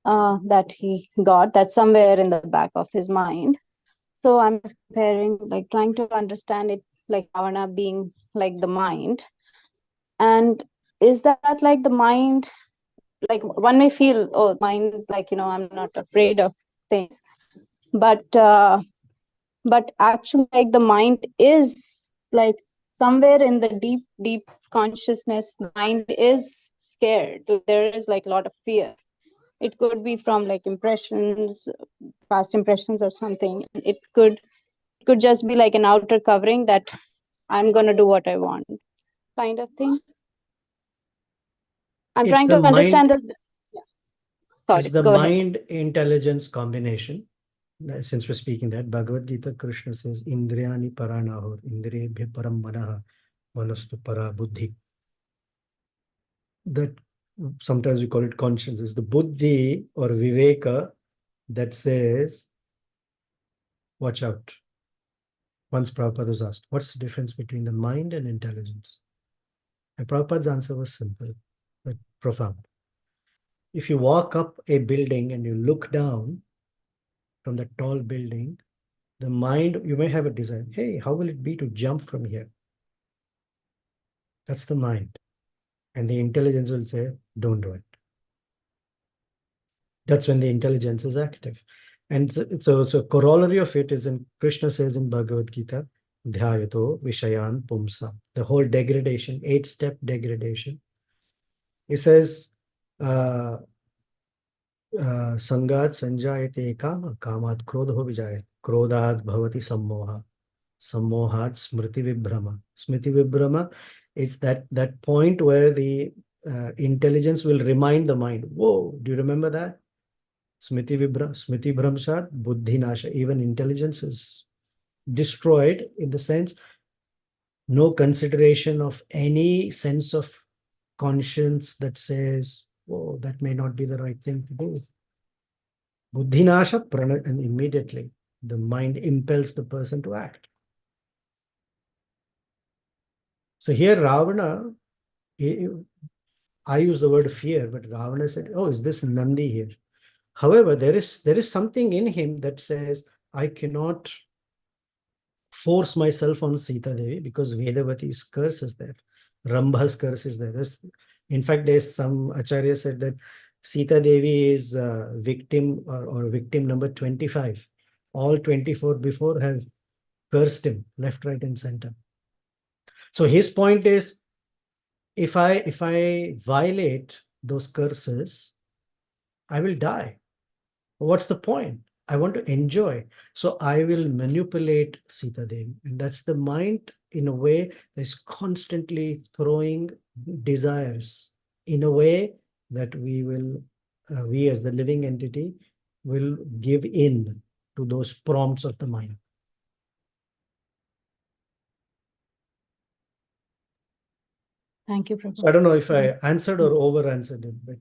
that he got. That's somewhere in the back of his mind. So I'm just comparing, like trying to understand it, like Ravana being like the mind. And is that like the mind? Like one may feel, oh, mind, like, I'm not afraid of things, but actually, like, the mind is like somewhere in the deep consciousness, the mind is scared. There is like a lot of fear. It could be from like impressions, past impressions or something. It could just be like an outer covering that I'm going to do what I want kind of thing. I'm It's trying the to understand mind. Sorry, It's the go ahead. mind intelligence combination. Since we're speaking that, Bhagavad Gita, Krishna says, Indriyani paranahur, indriyebhya param manaha, manastu para buddhi. That sometimes we call it conscience. It's the buddhi or viveka that says, watch out. Once Prabhupada was asked, what's the difference between the mind and intelligence? And Prabhupada's answer was simple, but profound. If you walk up a building and you look down from the tall building, the mind, you may have a desire. Hey, how will it be to jump from here? That's the mind. And the intelligence will say, don't do it. That's when the intelligence is active. And so corollary of it is in Krishna says in Bhagavad Gita, Dhyayato Vishayan Pumsa. The whole degradation, 8-step degradation. He says, Sangat Sanjayate Kama, Kamat Krodho Vijayat, Krodhat Bhavati Sammoha, Sammohat Smriti Vibhrama. Smriti Vibhrama is that point where the intelligence will remind the mind, whoa, do you remember that? Smriti Bhramsha, Buddhi Nasha. Even intelligence is destroyed in the sense, no consideration of any sense of conscience that says, oh, that may not be the right thing to do. Buddhi Nasha, and immediately the mind impels the person to act. So here Ravana, I use the word fear, but Ravana said, oh, is this Nandi here? However, there is something in him that says, I cannot force myself on Sita Devi because Vedavati's curse is there. Rambha's curse is there. In fact, there's some Acharya said that Sita Devi is victim or victim number 25. All 24 before have cursed him left, right, and center. So his point is, if I violate those curses, I will die. What's the point? I want to enjoy. So I will manipulate Sita Devi. And that's the mind in a way that's constantly throwing desires in a way that we as the living entity will give in to those prompts of the mind. Thank you, Prabhu. So I don't know if I answered or over answered it, but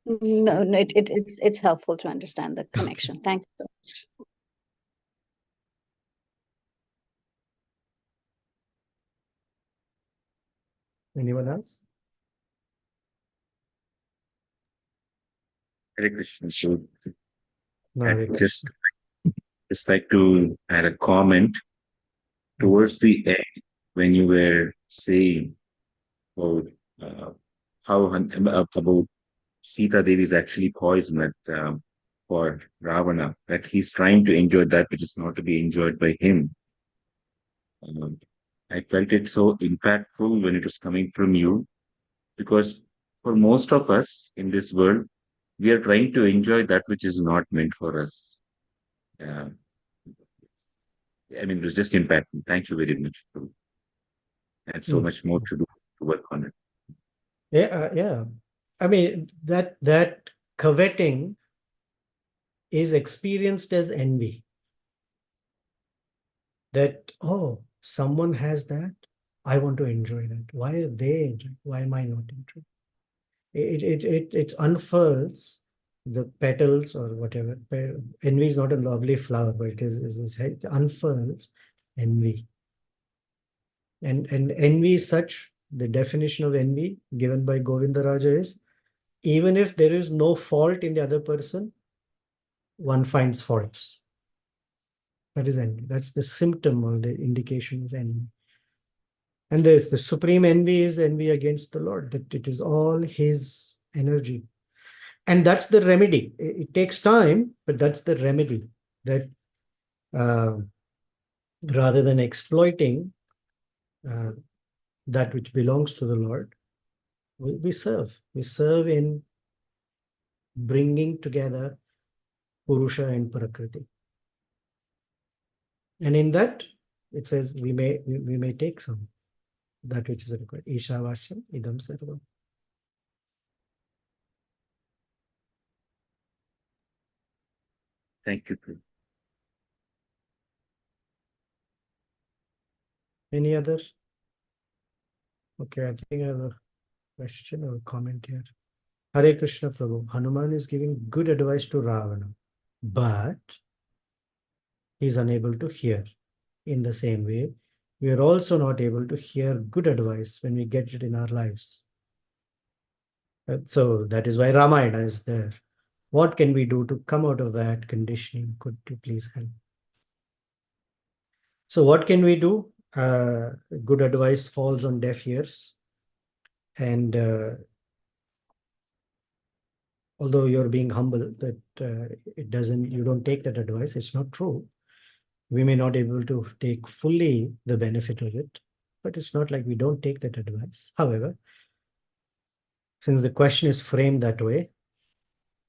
No, it's helpful to understand the connection. Thank you. Anyone else? Hare Krishna. So No, I Hare just Krishna. just like to add a comment Mm. towards the end when you were saying about uh, how about Sita Devi is actually poisoned for Ravana, that he's trying to enjoy that which is not to be enjoyed by him. Um, I felt it so impactful when it was coming from you, because for most of us in this world, we are trying to enjoy that which is not meant for us. Uh, I mean, it was just impactful. Thank you very much. And so Mm. much more to do to work on it. Yeah, yeah. I mean, that coveting is experienced as envy. That, oh, someone has that, I want to enjoy that. Why are they enjoying? Why am I not enjoying? It unfurls the petals or whatever. Envy is not a lovely flower, but it unfurls envy. And envy is such, the definition of envy given by Govindaraja is, even if there is no fault in the other person, one finds faults. That is envy. That's the symptom or the indication of envy. And the supreme envy is envy against the Lord, that it is all his energy. And that's the remedy. It takes time, but that's the remedy. That uh, rather than exploiting uh, that which belongs to the Lord, we serve. We serve in bringing together Purusha and Prakriti. And in that, it says we may take some, that which is required. Ishavasya idam sarvam. Thank you. Any other? Okay, I think I have a question or a comment here. Hare Krishna Prabhu. Hanuman is giving good advice to Ravana, but he is unable to hear. In the same way, we are also not able to hear good advice when we get it in our lives. So that is why Ramayana is there. What can we do to come out of that conditioning? Could you please help? So what can we do? Good advice falls on deaf ears. And although you're being humble, that you don't take that advice, it's not true. We may not be able to take fully the benefit of it, but it's not like we don't take that advice. However, since the question is framed that way,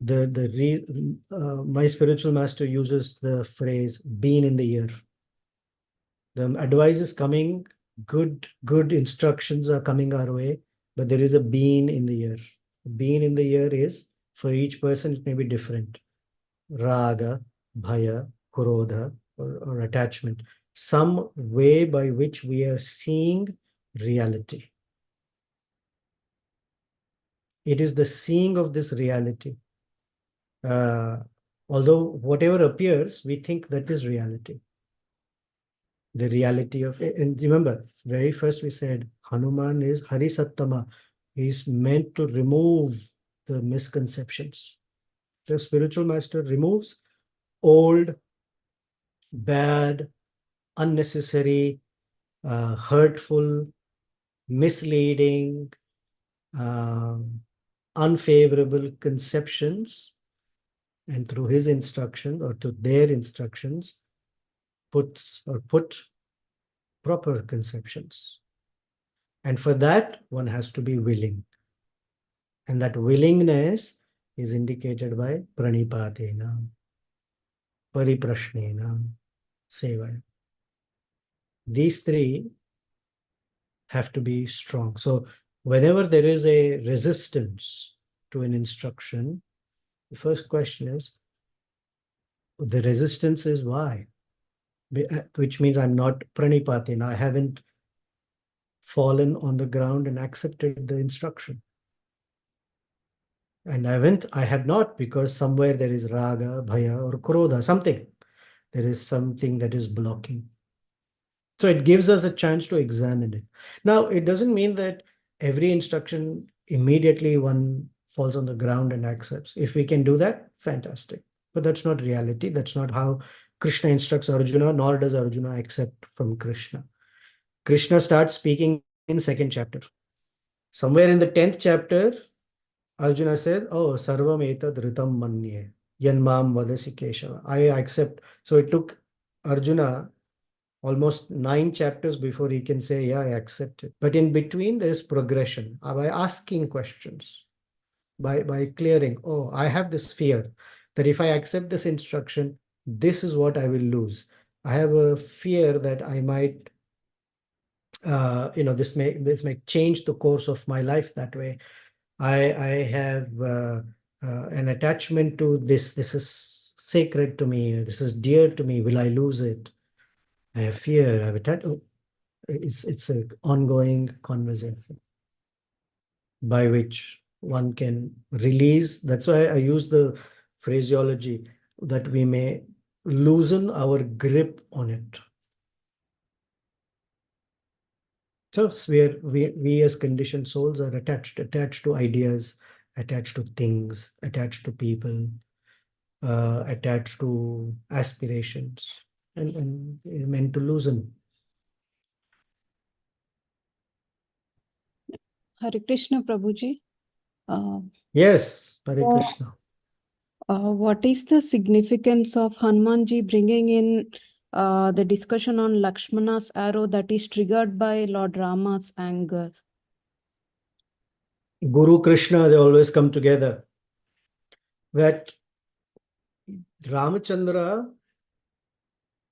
my spiritual master uses the phrase "bean in the ear." The advice is coming, good instructions are coming our way, but there is a bean in the ear. Bean in the ear is, for each person it may be different. Raga, bhaya, krodha, or attachment. Some way by which we are seeing reality. It is the seeing of this reality. Although whatever appears, we think that is reality. The reality of it. And remember, very first we said Hanuman is Harisattama. He's meant to remove the misconceptions. The spiritual master removes old, bad, unnecessary, hurtful, misleading, unfavorable conceptions, and through his instruction or to their instructions, put proper conceptions. And for that, one has to be willing. And that willingness is indicated by pranipatena, pariprashnena, sevaya. These three have to be strong. So whenever there is a resistance to an instruction, the first question is, the resistance is why? Which means I'm not pranipatina. I haven't fallen on the ground and accepted the instruction. And I have not, because somewhere there is raga, bhaya, or krodha, something. There is something that is blocking. So it gives us a chance to examine it. Now, it doesn't mean that every instruction, immediately one falls on the ground and accepts. If we can do that, fantastic. But that's not reality. That's not how Krishna instructs Arjuna, nor does Arjuna accept from Krishna. Krishna starts speaking in second chapter. Somewhere in the 10th chapter, Arjuna said, "Oh, sarvam etad ritam manye, yanmam vadasi Keshava." I accept. So it took Arjuna almost 9 chapters before he can say, "Yeah, I accept it." But in between, there is progression by asking questions, by clearing. Oh, I have this fear that if I accept this instruction, this is what I will lose. I have a fear that I might, this may change the course of my life that way. I have an attachment to this. This is sacred to me. This is dear to me. Will I lose it? I have fear. I have attachment. It's an ongoing conversation by which one can release. That's why I use the phraseology that we may loosen our grip on it. So we as conditioned souls are attached to ideas, attached to things, attached to people, attached to aspirations, and meant to loosen. Hare Krishna, Prabhuji. Yes, Hare So, Krishna. what is the significance of Hanumanji bringing in the discussion on Lakshmana's arrow that is triggered by Lord Rama's anger? Guru Krishna, they always come together. That Ramachandra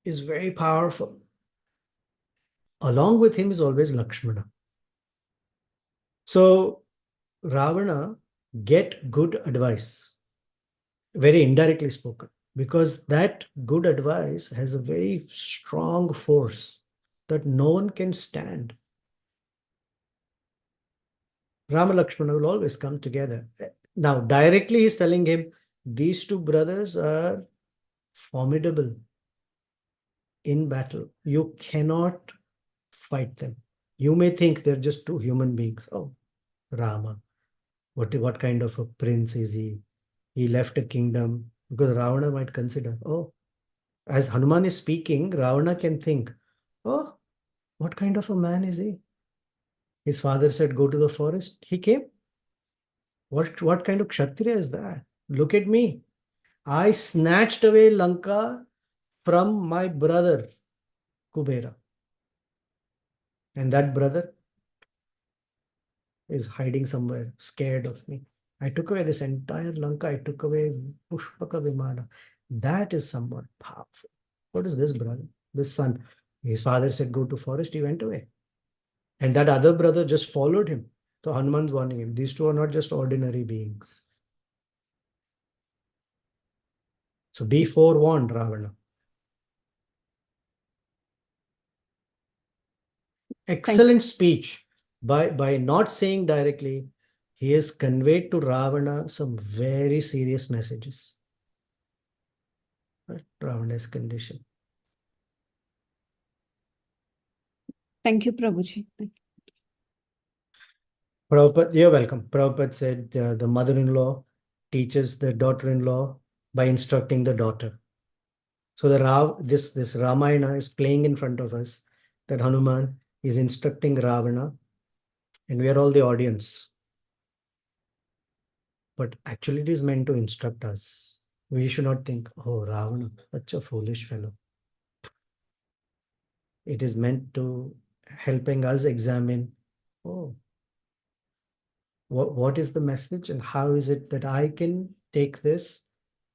is very powerful. Along with him is always Lakshmana. So Ravana get good advice, very indirectly spoken, because that good advice has a very strong force that no one can stand. Rama Lakshmana will always come together. Now, directly he's telling him, these two brothers are formidable in battle. You cannot fight them. You may think they're just two human beings. Oh, Rama, what kind of a prince is he? He left a kingdom, because Ravana might consider, oh, as Hanuman is speaking, Ravana can think, oh, what kind of a man is he? His father said, go to the forest. He came. What kind of Kshatriya is that? Look at me. I snatched away Lanka from my brother, Kubera. And that brother is hiding somewhere, scared of me. I took away this entire Lanka. I took away Pushpaka Vimana. That is somewhat powerful. What is this brother? This son. His father said, go to forest. He went away. And that other brother just followed him. So Hanuman's warning him. These two are not just ordinary beings. So be forewarned, Ravana. Excellent speech. By not saying directly, he has conveyed to Ravana some very serious messages. Right? Ravana's condition. Thank you, Prabhuji. Prabhupada, you're welcome. Prabhupada said the mother-in-law teaches the daughter-in-law by instructing the daughter. So this Ramayana is playing in front of us, that Hanuman is instructing Ravana, and we are all the audience. But actually it is meant to instruct us. We should not think, oh, Ravana, such a foolish fellow. It is meant to helping us examine, oh, what is the message and how is it that I can take this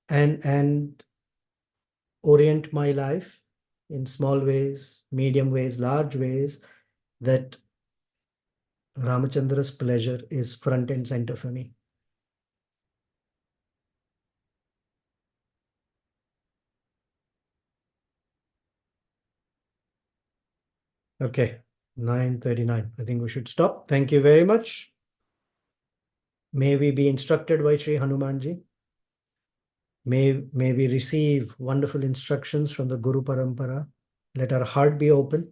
and orient my life in small ways, medium ways, large ways, that Ramachandra's pleasure is front and center for me. Okay, 9:39. I think we should stop. Thank you very much. May we be instructed by Sri Hanumanji. May we receive wonderful instructions from the Guru Parampara. Let our heart be open.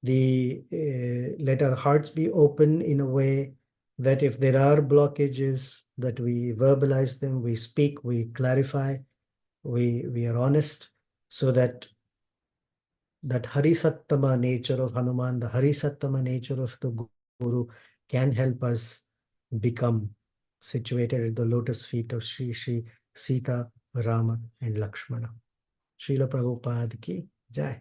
let our hearts be open in a way that if there are blockages, that we verbalize them, we speak, we clarify, we are honest, so that Harisattama nature of Hanuman, the Harisattama nature of the Guru can help us become situated at the lotus feet of Sri Sita, Rama and Lakshmana. Srila Prabhupada ki Jai.